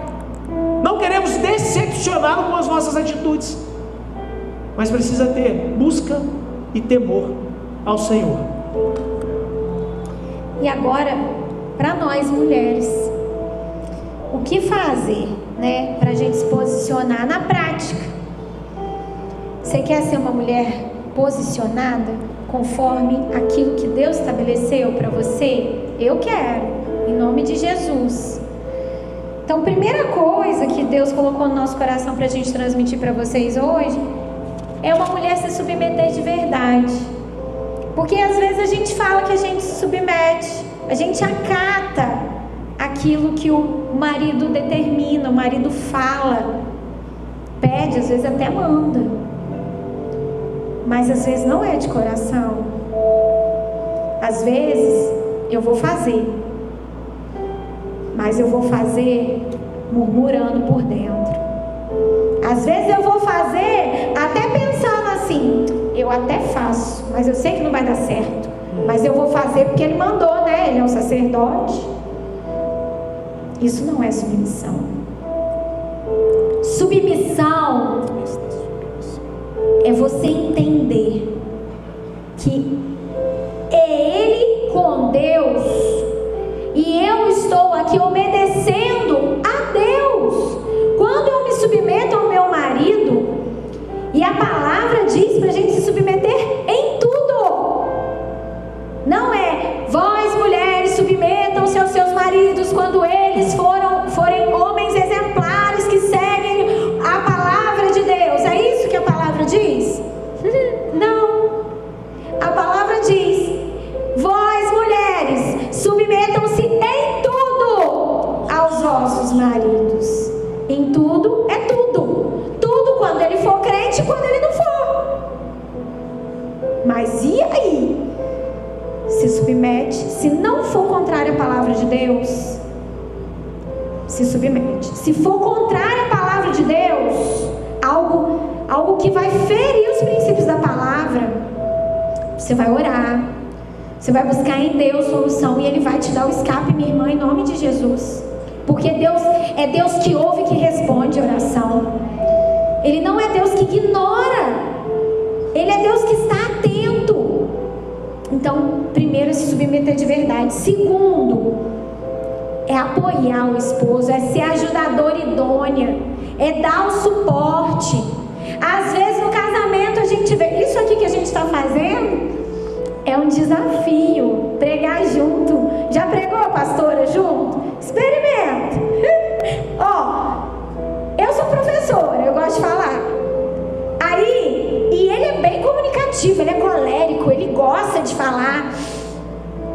Speaker 1: Não queremos decepcioná-lo com as nossas atitudes. Mas precisa ter busca e temor ao Senhor.
Speaker 2: E agora, para nós mulheres, o que fazer, né, para a gente se posicionar na prática? Você quer ser uma mulher posicionada conforme aquilo que Deus estabeleceu para você? Eu quero, em nome de Jesus. Então, primeira coisa que Deus colocou no nosso coração para a gente transmitir para vocês hoje é uma mulher se submeter de verdade. Porque às vezes a gente fala que a gente se submete, a gente acata aquilo que o marido determina, o marido fala, pede, às vezes até manda, mas às vezes não é de coração. Às vezes eu vou fazer, mas eu vou fazer murmurando por dentro. Às vezes eu vou fazer até pensando assim, eu até faço, mas eu sei que não vai dar certo, mas eu vou fazer porque ele mandou, né? Ele é um sacerdote. Isso não é submissão. Submissão é você entender que é Ele com Deus e eu estou aqui obedecendo a Deus. Quando eu me submeto ao meu marido, e a palavra diz para a gente se submeter em tudo. Não é, vós mulheres submetam-se aos seus maridos quando eles forem homens exemplares que seguem a palavra de Deus. É isso que a palavra diz? Não. A palavra diz, vós mulheres submetam-se em tudo aos vossos maridos. Em tudo é tudo. Tudo quando ele for crente e quando ele não for. Mas e aí? Se submete. Se não for contrário à palavra de Deus, se submete. Se for contrário à palavra de Deus, algo que vai ferir os princípios da palavra, você vai orar, você vai buscar em Deus solução, e Ele vai te dar o escape, minha irmã, em nome de Jesus. Porque Deus é Deus que ouve e que responde a oração. Ele não é Deus que ignora. Ele é Deus que está atento. Então, primeiro, é se submeter de verdade. Segundo, é apoiar o esposo, é ser ajudadora idônea, é dar o suporte. Às vezes no casamento a gente vê, isso aqui que a gente está fazendo é um desafio, pregar junto. Já pregou a pastora junto? Experimenta. Eu sou professora, eu gosto de falar. E ele é bem comunicativo, ele é colérico, ele gosta de falar.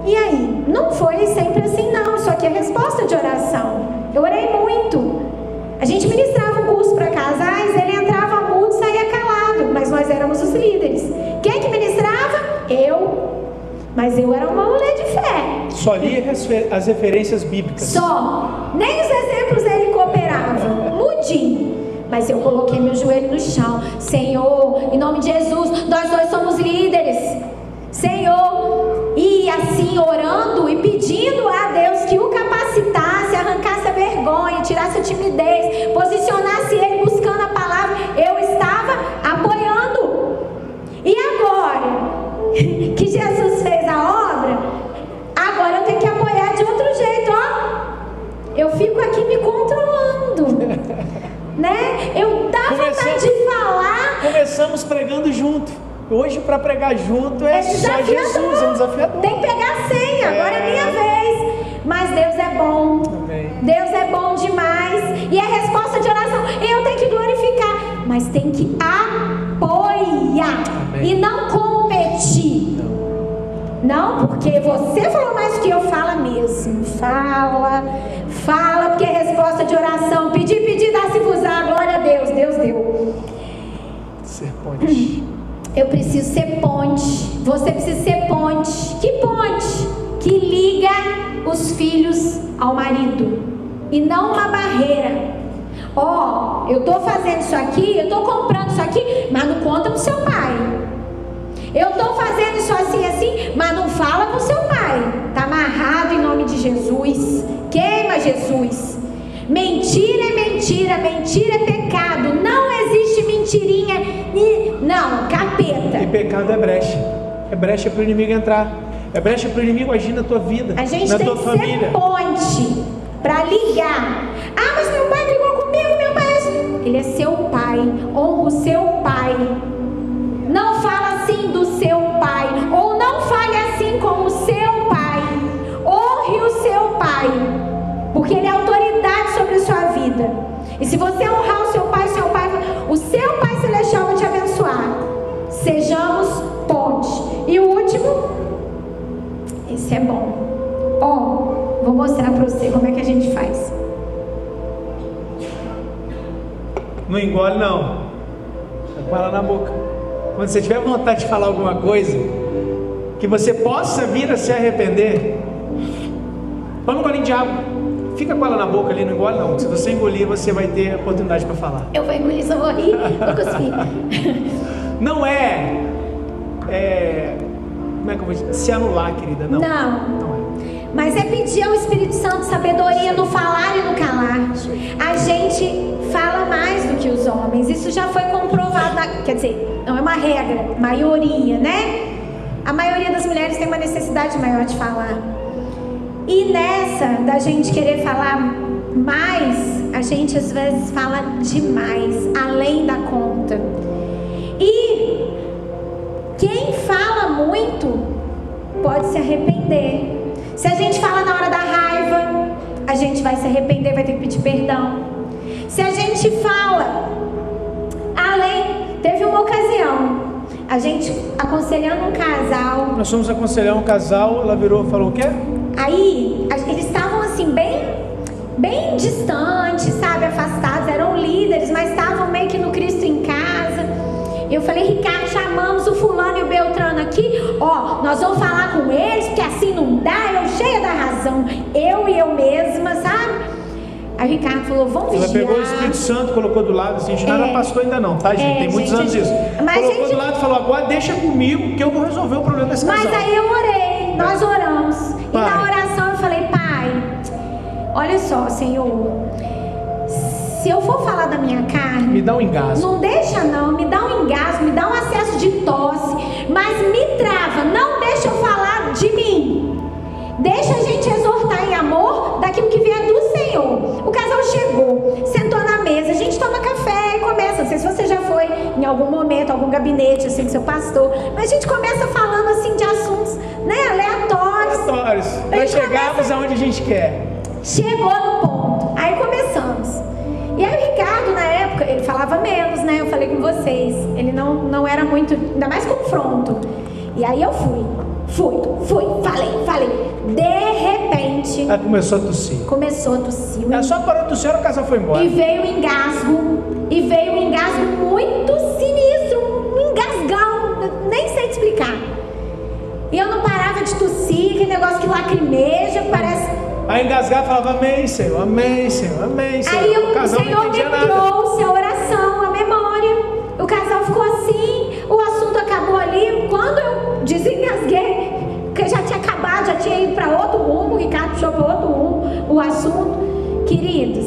Speaker 2: E aí? Não foi sempre assim não, isso aqui é resposta de oração. Eu orei muito. A gente ministrava um curso para casais, ele entrava mudo e saía calado, mas nós éramos os líderes. Quem que ministrava? Eu. Mas eu era uma mulher de fé.
Speaker 1: Só lia as referências bíblicas.
Speaker 2: Só. Nem os exemplos ele cooperava. Mudinho. Mas eu coloquei meu joelho no chão. Senhor, em nome de Jesus, nós dois somos líderes. Senhor. E assim orando e pedindo a Deus que o capacitasse, arrancasse a vergonha, tirasse a timidez, posicionasse ele buscando a palavra. Eu estava apoiando. E agora que Jesus fez a obra, agora eu tenho que apoiar de outro jeito, ó. Eu fico aqui me controlando, né? Eu dá vontade de falar.
Speaker 1: Começamos pregando junto. Hoje, para pregar junto, é só Jesus, é um desafiador.
Speaker 2: Tem que pegar a senha, agora é minha vez. Mas Deus é bom.
Speaker 1: Amém.
Speaker 2: Deus é bom demais. E a resposta de oração, eu tenho que glorificar, mas tem que apoiar.
Speaker 1: Amém.
Speaker 2: E não competir. Não, porque você falou mais do que eu, fala mesmo. Fala, porque é resposta de oração. Pedir, dá-se-vos-á. Glória a Deus, Deus deu.
Speaker 1: Ser ponte.
Speaker 2: Eu preciso ser ponte. Você precisa ser ponte. Que ponte? Que liga os filhos ao marido. E não uma barreira. Ó, eu tô fazendo isso aqui, eu tô comprando isso aqui, mas não conta pro seu pai. Eu tô fazendo isso assim, mas não fala pro seu pai. Tá amarrado em nome de Jesus. Queima Jesus. Mentira é mentira, mentira é pecado. Não existe mentirinha. Não, capeta.
Speaker 1: E pecado é brecha. É brecha para o inimigo entrar. É brecha para o inimigo agir na tua vida,
Speaker 2: a gente
Speaker 1: na
Speaker 2: tem
Speaker 1: tua
Speaker 2: que
Speaker 1: família.
Speaker 2: ser ponte para ligar. Ah, mas meu pai brigou comigo, meu pai é... Ele é seu pai. Honra o seu pai. Não fala assim do seu pai. Ou não fale assim com o seu pai. Honre o seu pai, porque ele é autoridade sobre a sua vida. E se você honrar o seu pai celestial vai te abençoar. Sejamos ponte. E o último, esse é bom. Ó, vou mostrar para você como é que a gente faz.
Speaker 1: Não engole não. Tá com ela na boca. Quando você tiver vontade de falar alguma coisa que você possa vir a se arrepender, toma um golinho de água. Fica com ela na boca ali, não engole não. Se você engolir, você vai ter oportunidade para falar.
Speaker 2: Eu vou engolir, só vou rir, vou cuspir.
Speaker 1: Não é como é que eu vou dizer? Se anular, querida, não.
Speaker 2: Não é. Mas é pedir ao Espírito Santo sabedoria no falar e no calar. A gente fala mais do que os homens. Isso já foi comprovado, quer dizer, não é uma regra, maioria, né? A maioria das mulheres tem uma necessidade maior de falar. E nessa da gente querer falar mais, a gente às vezes fala demais, além da conta. E quem fala muito pode se arrepender. Se a gente fala na hora da raiva, a gente vai se arrepender, vai ter que pedir perdão. Se a gente fala além, teve uma ocasião, a gente aconselhando um casal.
Speaker 1: Nós fomos aconselhar um casal, ela virou e falou o quê?
Speaker 2: Aí, eles estavam assim, bem distantes, sabe, afastados, eram líderes, mas estavam meio que no Cristo em casa. Eu falei, Ricardo, chamamos o fulano e o Beltrano aqui, ó, nós vamos falar com eles, porque assim não dá, eu cheia da razão, eu mesma, sabe? Aí o Ricardo falou, vamos vigiar.
Speaker 1: Ela pegou o Espírito Santo, colocou do lado, assim, a gente não era pastor ainda não, tá, gente? Tem muitos anos isso. Colocou do lado e falou, agora deixa comigo, que eu vou resolver o problema desse casal.
Speaker 2: Mas aí eu orei, nós oramos. E na oração eu falei, Pai, olha só, Senhor, se eu for falar da minha carne,
Speaker 1: me dá um engasgo.
Speaker 2: Não deixa não, me dá um engasgo, me dá um acesso de tosse, mas me trava, não deixa eu falar de mim. Deixa a gente exortar em amor daquilo que vier do Senhor. O casal chegou, sentou na mesa, a gente toma café e começa. Não sei se você já foi em algum momento, algum gabinete assim com seu pastor, mas a gente começa falando assim de assuntos, né, aleatórios.
Speaker 1: Nós chegamos aonde a gente quer.
Speaker 2: Chegou no ponto, aí começamos. E aí o Ricardo, na época, ele falava menos, né? Eu falei com vocês, ele não era muito, ainda mais confronto. E aí eu fui, falei. De repente,
Speaker 1: ela começou a tossir.
Speaker 2: Ela
Speaker 1: só parou de tossir, o casal foi embora.
Speaker 2: E veio um engasgo muito sinistro, um engasgão, nem sei te explicar. E eu não parava de tossir, aquele negócio que lacrimeja, parece...
Speaker 1: Aí engasgar, falava, amém, Senhor, amém, Senhor, amém, Senhor.
Speaker 2: Aí o
Speaker 1: casal
Speaker 2: Senhor
Speaker 1: não
Speaker 2: me
Speaker 1: entendia nada.
Speaker 2: trouxe a oração, a memória. O casal ficou assim, o assunto acabou ali. Quando eu desengasguei, que já tinha acabado, já tinha ido para outro rumo, o Ricardo puxou para outro rumo o assunto. Queridos,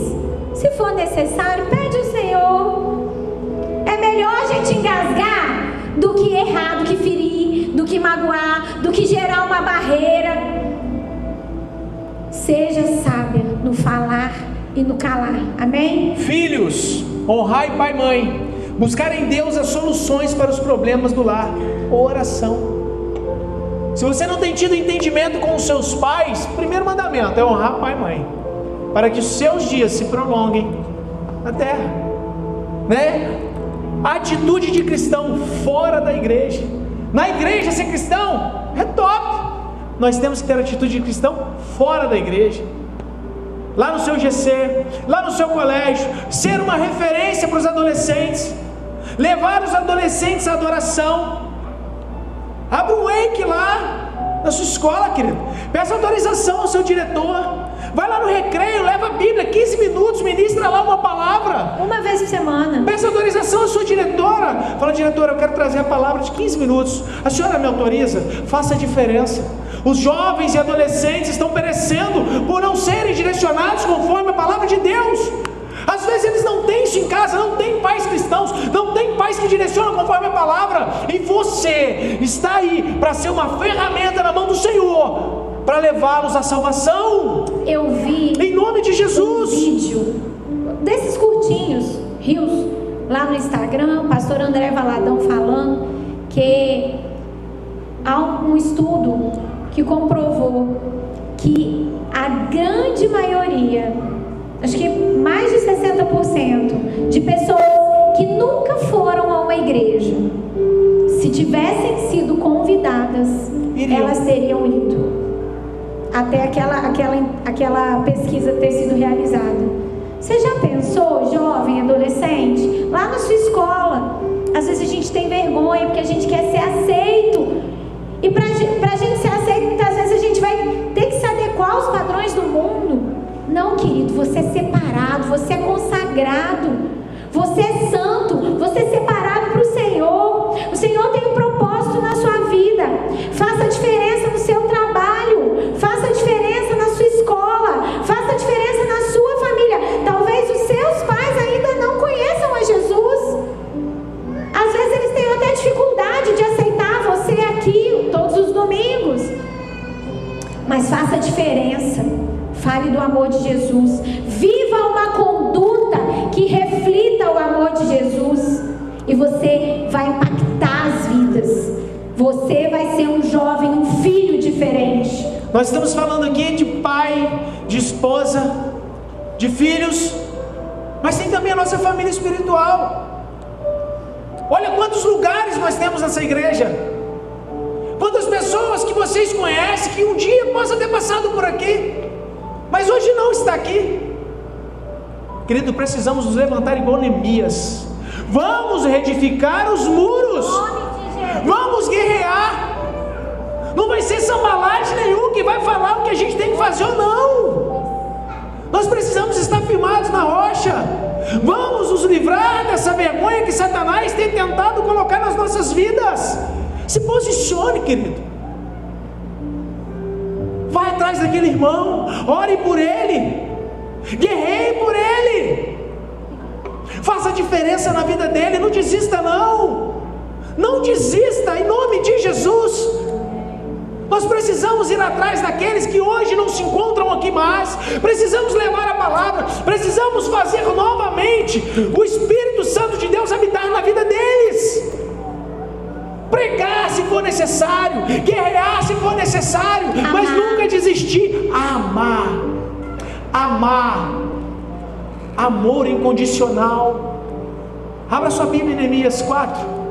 Speaker 2: se for necessário, pede ao Senhor. É melhor a gente engasgar do que errar, do que ferir, do que magoar, do que gerar uma barreira. Seja sábia no falar e no calar, amém?
Speaker 1: Filhos, honrai pai e mãe, buscar em Deus as soluções para os problemas do lar. Oração. Se você não tem tido entendimento com os seus pais, o primeiro mandamento é honrar pai e mãe, para que os seus dias se prolonguem na terra, né? A atitude de cristão fora da igreja. Na igreja ser cristão é top. Nós temos que ter a atitude de cristão fora da igreja. Lá no seu GC, lá no seu colégio, ser uma referência para os adolescentes, levar os adolescentes à adoração. Abra um wake lá na sua escola, querido. Peça autorização ao seu diretor. Vai lá no recreio, leva a Bíblia, 15 minutos, ministra lá uma palavra.
Speaker 2: Uma vez por semana.
Speaker 1: Peça autorização à sua diretora. Fala, diretora, eu quero trazer a palavra de 15 minutos. A senhora me autoriza? Faça a diferença. Os jovens e adolescentes estão perecendo por não serem direcionados conforme a palavra de Deus. Às vezes eles não têm isso em casa, não têm pais cristãos, não têm pais que direcionam conforme a palavra. E você está aí para ser uma ferramenta na mão do Senhor, para levá-los à salvação.
Speaker 2: Eu vi
Speaker 1: em nome de Jesus
Speaker 2: um vídeo desses curtinhos, rios, lá no Instagram, o pastor André Valadão falando que há um estudo que comprovou que a grande maioria, acho que mais de 60% de pessoas que nunca foram a uma igreja, se tivessem sido convidadas, elas teriam ido. Até aquela pesquisa ter sido realizada. Você já pensou, jovem, adolescente, lá na sua escola? Às vezes a gente tem vergonha porque a gente quer ser aceito. E pra gente ser aceito, muitas vezes a gente vai ter que se adequar aos padrões do mundo. Não, querido, você é separado, você é consagrado, você é santo, você é separado para o Senhor. O Senhor tem um propósito na sua vida. Faça a diferença no seu trabalho, faça a diferença na sua escola, faça a diferença na sua família. Talvez os seus pais ainda não conheçam a Jesus. Às vezes eles têm até dificuldade de aceitar você aqui todos os domingos. Mas faça a diferença. Fale do amor de Jesus. Viva uma conduta que reflita o amor de Jesus. E você vai impactar as vidas. Você vai ser um jovem, um filho diferente.
Speaker 1: Nós estamos falando aqui de pai, de esposa, de filhos, mas tem também a nossa família espiritual. Olha quantos lugares nós temos nessa igreja. Quantas pessoas que vocês conhecem que um dia possam ter passado por aqui, mas hoje não está aqui. Querido, precisamos nos levantar igual Neemias. Vamos reedificar os muros. Vamos guerrear. Não vai ser sambalate nenhum que vai falar o que a gente tem que fazer ou não. Nós precisamos estar firmados na rocha. Vamos nos livrar dessa vergonha que Satanás tem tentado colocar nas nossas vidas. Se posicione, querido. Vai atrás daquele irmão, ore por ele, guerreie por ele, faça a diferença na vida dele. Não desista não, não desista em nome de Jesus. Nós precisamos ir atrás daqueles que hoje não se encontram aqui mais. Precisamos levar a palavra, precisamos fazer novamente o Espírito Santo de Deus habitar na vida deles. Pregar se for necessário, guerrear se for necessário, mas nunca desistir. Amar, amor incondicional. Abra sua Bíblia em Neemias 4.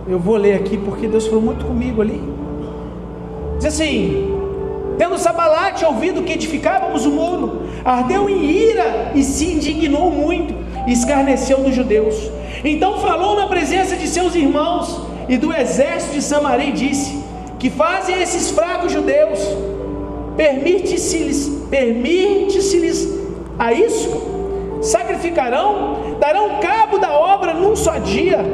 Speaker 1: Eu vou ler aqui porque Deus falou muito comigo ali. Diz assim: tendo Sambalate ouvido que edificávamos o muro, ardeu em ira e se indignou muito, e escarneceu dos judeus. Então falou na presença de seus irmãos e do exército de Samaria e disse: que fazem esses fracos judeus? Permite-se-lhes a isso? Sacrificarão? Darão cabo da obra num só dia?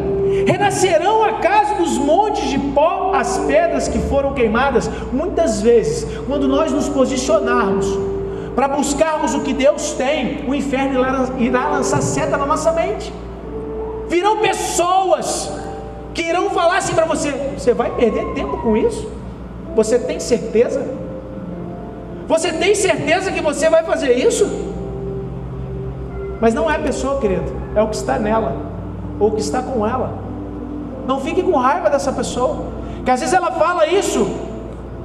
Speaker 1: Renascerão acaso dos montes de pó as pedras que foram queimadas? Muitas vezes, quando nós nos posicionarmos para buscarmos o que Deus tem, o inferno irá lançar seta na nossa mente. Virão pessoas que irão falar assim para você: você vai perder tempo com isso? Você tem certeza? Você tem certeza que você vai fazer isso? Mas não é a pessoa, querido, é o que está nela, ou o que está com ela. Não fique com raiva dessa pessoa, que às vezes ela fala isso,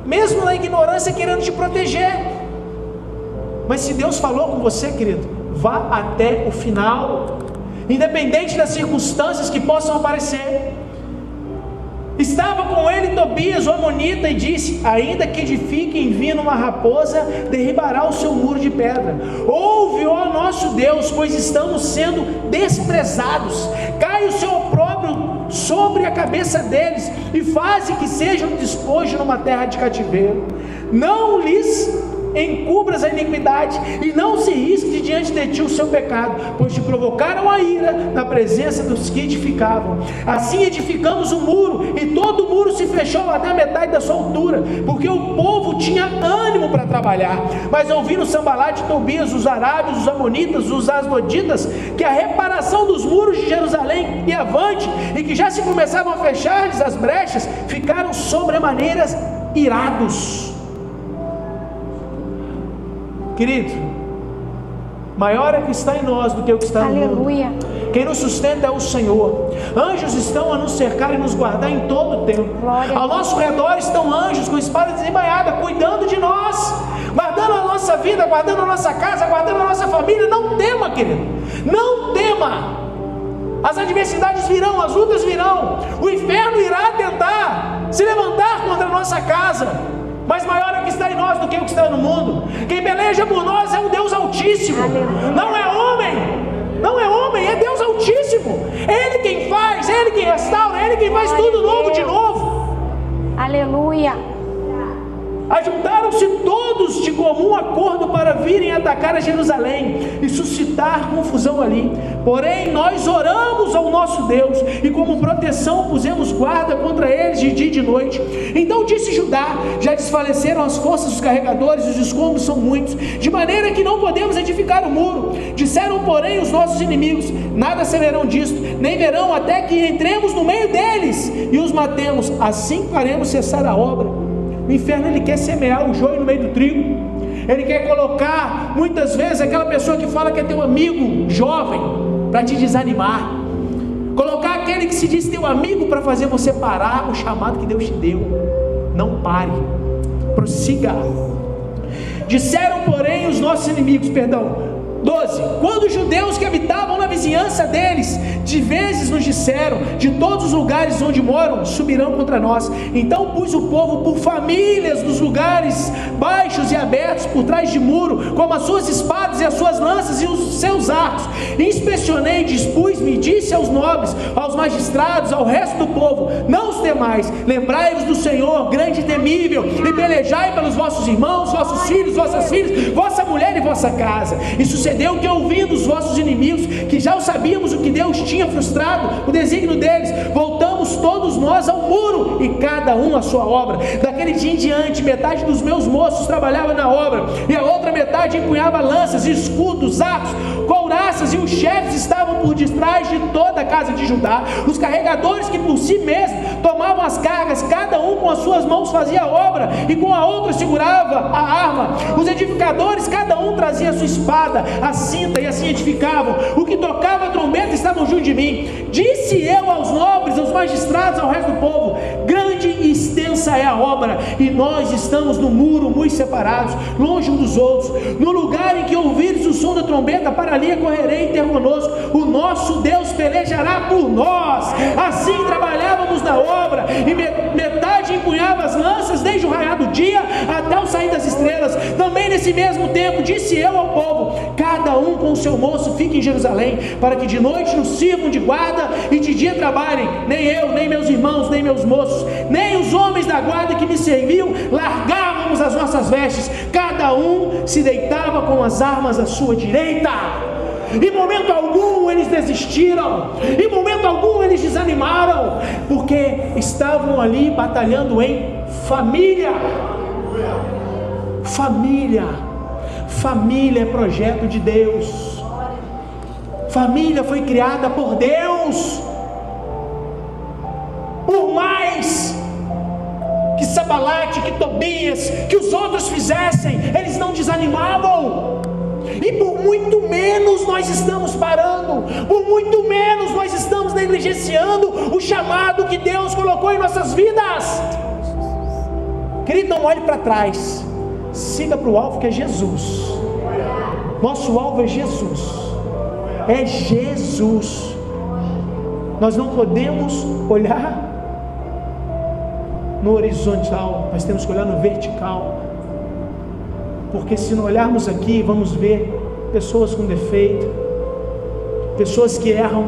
Speaker 1: mesmo na ignorância, querendo te proteger. Mas se Deus falou com você, querido, vá até o final, independente das circunstâncias que possam aparecer. Estava com ele Tobias, o amonita, e disse: ainda que edifique em vinho uma raposa, derribará o seu muro de pedra. Ouve, ó nosso Deus, pois estamos sendo desprezados. Cai o seu opróbrio sobre a cabeça deles, e faze que sejam despojos numa terra de cativeiro. Não lhes encubras a iniquidade, e não se risque diante de ti o seu pecado, pois te provocaram a ira na presença dos que edificavam. Assim edificamos o muro, e todo o muro se fechou até a metade da sua altura, porque o povo tinha ânimo para trabalhar. Mas ouviram Sambalate e Tobias, os arábios, os amonitas, os asdoditas, que a reparação dos muros de Jerusalém ia avante, e que já se começavam a fechar-lhes as brechas, ficaram sobremaneiras irados. Querido, maior é o que está em nós do que o que está no mundo. Quem nos sustenta é o Senhor. Anjos estão a nos cercar e nos guardar em todo o tempo. Ao nosso redor estão anjos com espada desembainhada, cuidando de nós, guardando a nossa vida, guardando a nossa casa, guardando a nossa família. Não tema, querido, não tema. As adversidades virão, as lutas virão, o inferno irá tentar se levantar contra a nossa casa, mas maior é o que está em nós do que o que está no mundo. Quem peleja por nós é o Deus Altíssimo. Não é homem, não é homem, é Deus Altíssimo. É Ele quem faz, é Ele quem restaura, é Ele quem faz tudo novo de novo.
Speaker 3: Aleluia.
Speaker 1: Ajuntaram-se todos de comum acordo para virem atacar a Jerusalém e suscitar confusão ali. Porém nós oramos ao nosso Deus, e como proteção pusemos guarda contra eles de dia e de noite. Então disse Judá: já desfaleceram as forças dos carregadores, e os escombros são muitos, de maneira que não podemos edificar o muro. Disseram porém os nossos inimigos: nada saberão disto, nem verão até que entremos no meio deles e os matemos. Assim faremos cessar a obra. O inferno, ele quer semear o joio no meio do trigo. Ele quer colocar, muitas vezes, aquela pessoa que fala que é teu amigo jovem, para te desanimar. Colocar aquele que se diz teu amigo para fazer você parar o chamado que Deus te deu. Não pare, prossiga. Disseram porém os nossos inimigos, 12: quando os judeus que habitavam na vizinhança deles, de vezes nos disseram: de todos os lugares onde moram, subirão contra nós. Então pus o povo por famílias nos lugares baixos e abertos, por trás de muro, com as suas espadas e as suas lanças e os seus arcos. Inspecionei, dispus-me e disse aos nobres, aos magistrados, ao resto do povo: não os temais, lembrai-vos do Senhor, grande e temível, e pelejai pelos vossos irmãos, vossos filhos, vossas filhas, vossa mulher e vossa casa. E sucedeu que, ouvindo os vossos inimigos, que já sabíamos o que Deus tinha frustrado, o desígnio deles, voltamos todos nós ao muro, e cada um à sua obra. Daquele dia em diante, metade dos meus moços trabalhava na obra, e a outra metade empunhava lanças, escudos, arcos, couraças, e os chefes estavam por detrás de toda a casa de Judá. Os carregadores que por si mesmos tomavam as cargas, cada um com as suas mãos fazia a obra, e com a outra segurava a arma. Os edificadores, cada um trazia a sua espada, a cinta, e assim edificavam. O que tocava a trombeta estavam junto de mim. Disse eu aos nobres, aos magistrados, ao resto do povo: grande e extensa é a obra, e nós estamos no muro muito separados, longe uns dos outros. No lugar em que ouvires o som da trombeta, para ali correrei e ter conosco. O nosso Deus pelejará por nós. Assim trabalhávamos na obra, e metade empunhava as lanças desde o raiar do dia até o sair das estrelas. Também nesse mesmo tempo disse eu ao povo: cada um com o seu moço fique em Jerusalém, para que de noite nos sirvam de guarda e de dia trabalhem. Nem eu, nem meus irmãos, nem meus moços, nem os homens da guarda que me serviam largávamos as nossas vestes. Cada um se deitava com as armas à sua direita. Em momento algum eles desistiram, em momento algum eles desanimaram, porque estavam ali batalhando em família. Família é projeto de Deus. Família foi criada por Deus. Por mais que Sambalate, que Tobias, que os outros fizessem, eles não desanimavam. E por muito menos nós estamos parando, por muito menos nós estamos negligenciando o chamado que Deus colocou em nossas vidas. Querido, não olhe para trás, siga para o alvo, que é Jesus. Nosso alvo é Jesus. É Jesus. Nós não podemos olhar no horizontal, nós temos que olhar no vertical. Porque se não olharmos aqui, vamos ver pessoas com defeito, pessoas que erram,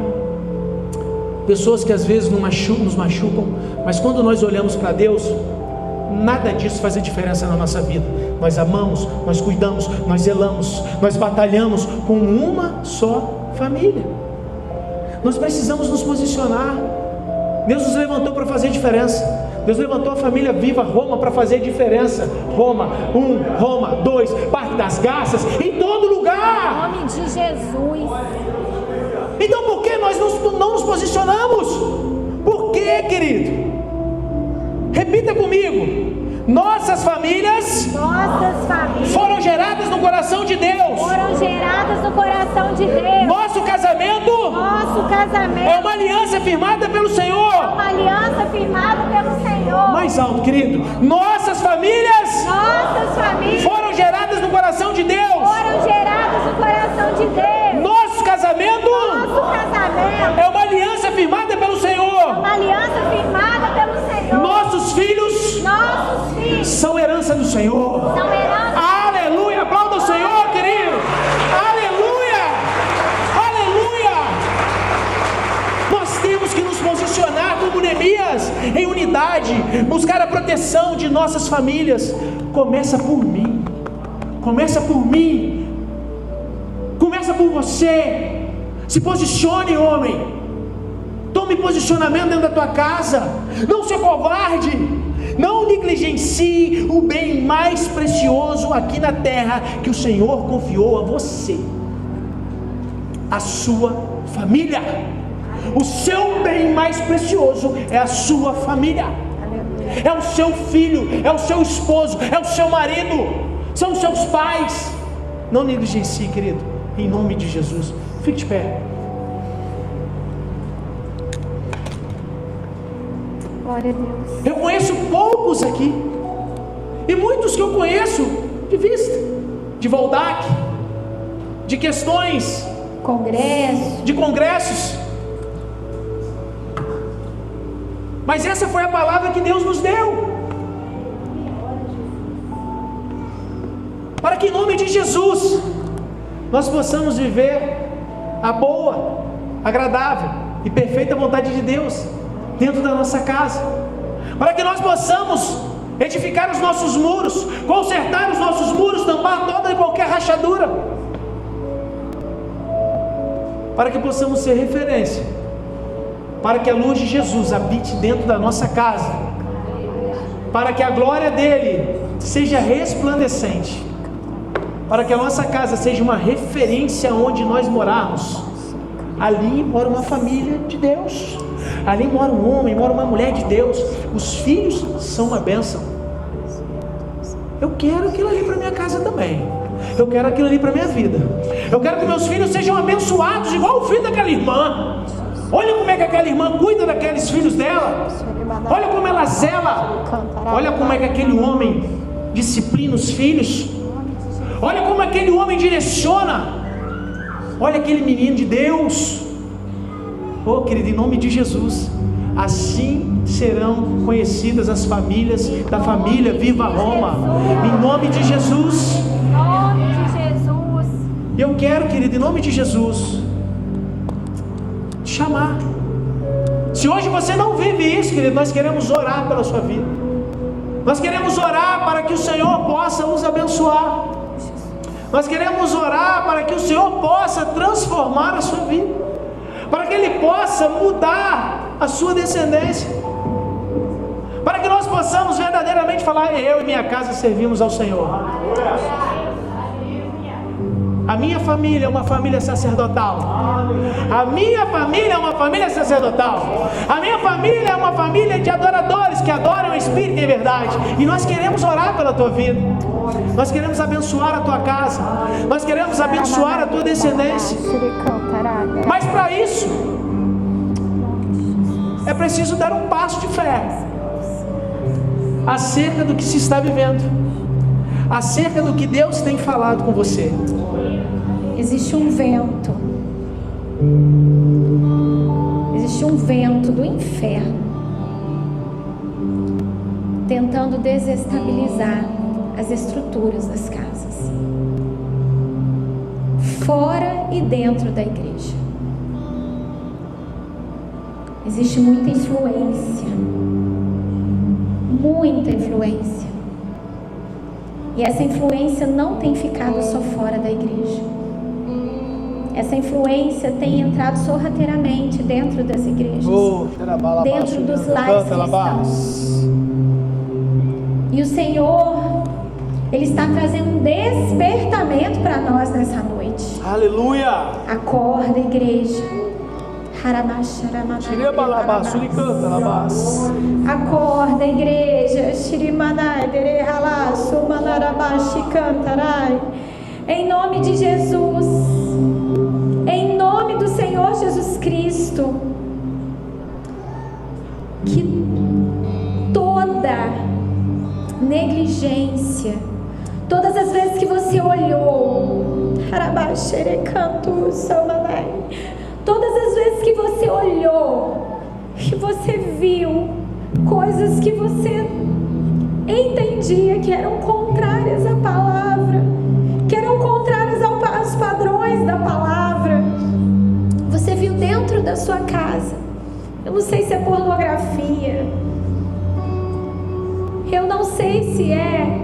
Speaker 1: pessoas que às vezes nos machucam, mas quando nós olhamos para Deus, nada disso faz a diferença na nossa vida. Nós amamos, nós cuidamos, nós zelamos, nós batalhamos com uma só família. Nós precisamos nos posicionar. Deus nos levantou para fazer diferença. Deus levantou a família Viva Roma para fazer diferença. Roma 1, Roma 2, Parque das Garças, em todo lugar.
Speaker 3: Em nome de Jesus.
Speaker 1: Então por que nós não nos posicionamos? Por quê, querido? Repita comigo. Nossas famílias foram geradas no coração de Deus. Nosso casamento é uma aliança firmada pelo Senhor. Mais alto, querido. Nossas famílias foram geradas no coração de Deus. Nosso casamento é uma aliança firmada pelo Senhor. Nossos filhos são herança do Senhor. Aleluia, aplauda o Senhor, querido. Aleluia, aleluia. Nós temos que nos posicionar como Neemias, em unidade, buscar a proteção de nossas famílias. Começa por mim, começa por mim, começa por você. Se posicione, homem. Tome posicionamento dentro da tua casa. Não seja covarde. Não negligencie o bem mais precioso aqui na terra que o Senhor confiou a você: a sua família. O seu bem mais precioso é a sua família. É o seu filho, é o seu esposo, é o seu marido, são os seus pais. Não negligencie, querido, em nome de Jesus. Fique de pé.
Speaker 3: Glória a Deus.
Speaker 1: Eu conheço poucos aqui, e muitos que eu conheço de vista, de Voldac, de questões, de congressos. Mas essa foi a palavra que Deus nos deu, para que em nome de Jesus nós possamos viver a boa, agradável e perfeita vontade de Deus dentro da nossa casa, para que nós possamos edificar os nossos muros, consertar os nossos muros, tampar toda e qualquer rachadura, para que possamos ser referência, para que a luz de Jesus habite dentro da nossa casa, para que a glória dele seja resplandecente, para que a nossa casa seja uma referência onde nós morarmos. Ali mora uma família de Deus, ali mora um homem, mora uma mulher de Deus. Os filhos são uma bênção. Eu quero aquilo ali para minha casa também. Eu quero aquilo ali para minha vida. Eu quero que meus filhos sejam abençoados igual o filho daquela irmã. Olha como é que aquela irmã cuida daqueles filhos dela. Olha como ela zela. Olha como é que aquele homem disciplina os filhos. Olha como aquele homem direciona. Olha aquele menino de Deus. Oh, querido, em nome de Jesus, assim serão conhecidas as famílias da família Viva Roma, em nome de Jesus.
Speaker 3: Em nome de Jesus.
Speaker 1: E eu quero, querido, em nome de Jesus, te chamar. Se hoje você não vive isso, querido, nós queremos orar pela sua vida. Nós queremos orar para que o Senhor possa nos abençoar. Nós queremos orar para que o Senhor possa transformar a sua vida, para que Ele possa mudar a sua descendência, para que nós possamos verdadeiramente falar: eu e minha casa servimos ao Senhor. A minha família é uma família sacerdotal. A minha família é uma família sacerdotal. A minha família é uma família de adoradores que adoram o Espírito em verdade. E nós queremos orar pela tua vida. Nós queremos abençoar a tua casa. Nós queremos abençoar a tua descendência. Mas para isso é preciso dar um passo de fé acerca do que se está vivendo, acerca do que Deus tem falado com você.
Speaker 2: Existe um vento do inferno tentando desestabilizar as estruturas das casas, fora e dentro da igreja. Existe muita influência, e essa influência não tem ficado só fora da igreja. Essa influência tem entrado sorrateiramente dentro das igrejas, dentro dos lares cristãos. E o Senhor, Ele está trazendo um despertamento para nós nessa noite.
Speaker 1: Aleluia!
Speaker 2: Acorda, igreja. Acorda, igreja. Em nome de Jesus, em nome do Senhor Jesus Cristo, que toda negligência, todas as vezes que você olhou, todas as vezes que você olhou, que você viu coisas que você entendia que eram contrárias à palavra, que eram contrárias aos padrões da palavra, você viu dentro da sua casa. Eu não sei se é pornografia, eu não sei se é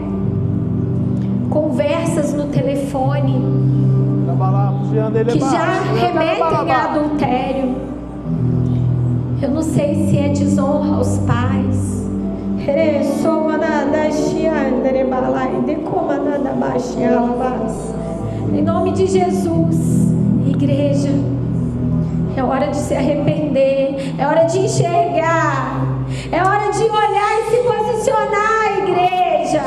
Speaker 2: conversas no telefone que já remetem a adultério. Eu não sei se é desonra aos pais. Em nome de Jesus, igreja, é hora de se arrepender, é hora de enxergar, é hora de olhar e se posicionar, igreja.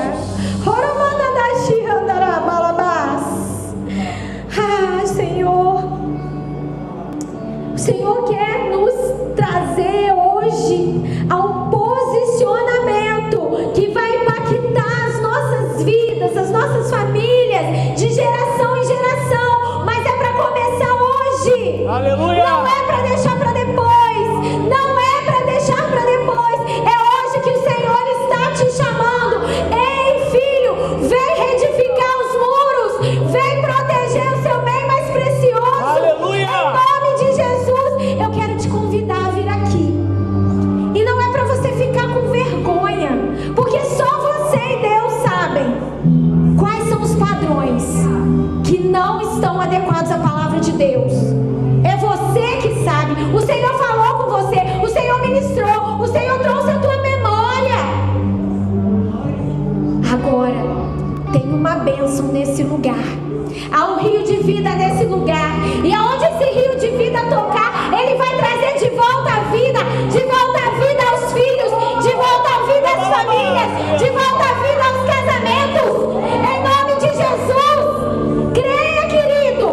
Speaker 2: Senhor, o Senhor quer nos trazer hoje a um posicionamento que vai impactar as nossas vidas, as nossas famílias, de geração em geração, mas é para começar hoje.
Speaker 1: Aleluia!
Speaker 2: Não é para deixar para depois, não é para deixar para depois, é hoje que o Senhor está te chamando. Ei, filho, vem reedificar os muros, vem proteger o seu bem mais precioso.
Speaker 1: Aleluia!
Speaker 2: Em nome de Jesus, eu quero te convidar a vir aqui. E não é para você ficar com vergonha, porque só você e Deus sabem quais são os padrões que não estão adequados à palavra de Deus. É você que sabe. O Senhor falou com você, o Senhor ministrou, o Senhor trouxe a tua memória. Agora tem uma bênção nesse lugar. Há um rio de vida nesse lugar, e aonde esse rio de vida tocar, ele vai trazer de volta a vida aos filhos, de volta a vida às famílias, de volta a vida aos casamentos. Em nome de Jesus, creia, querido.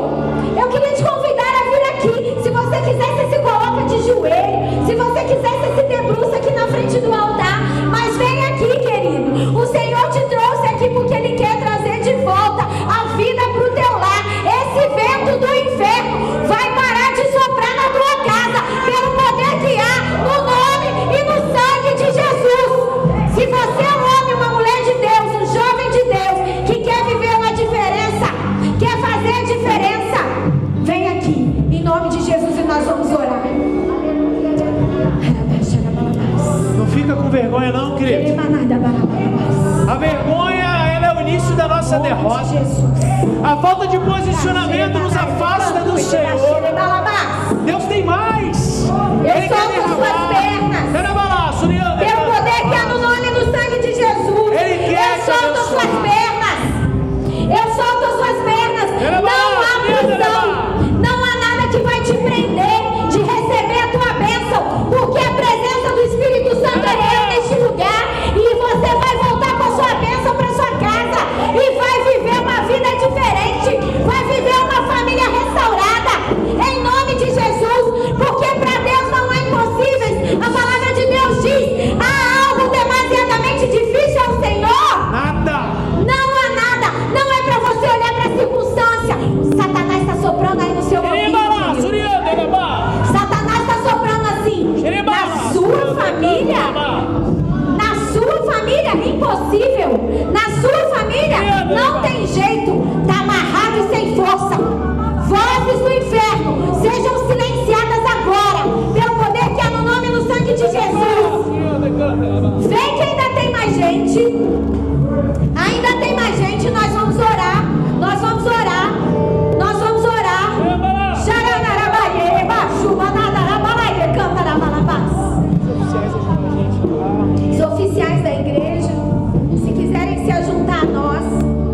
Speaker 2: Eu queria te convidar a vir aqui. Se você quiser, você se coloca de joelho. Se você quiser, você se debruça aqui na frente do altar. Mas vem aqui, querido. O Senhor te trouxe aqui porque Ele quer trazer de volta a vida para o teu lar. Esse nome de Jesus, e nós vamos orar.
Speaker 1: Não fica com vergonha não, querido. A vergonha, ela é o início da nossa derrota. A falta de posicionamento nos afasta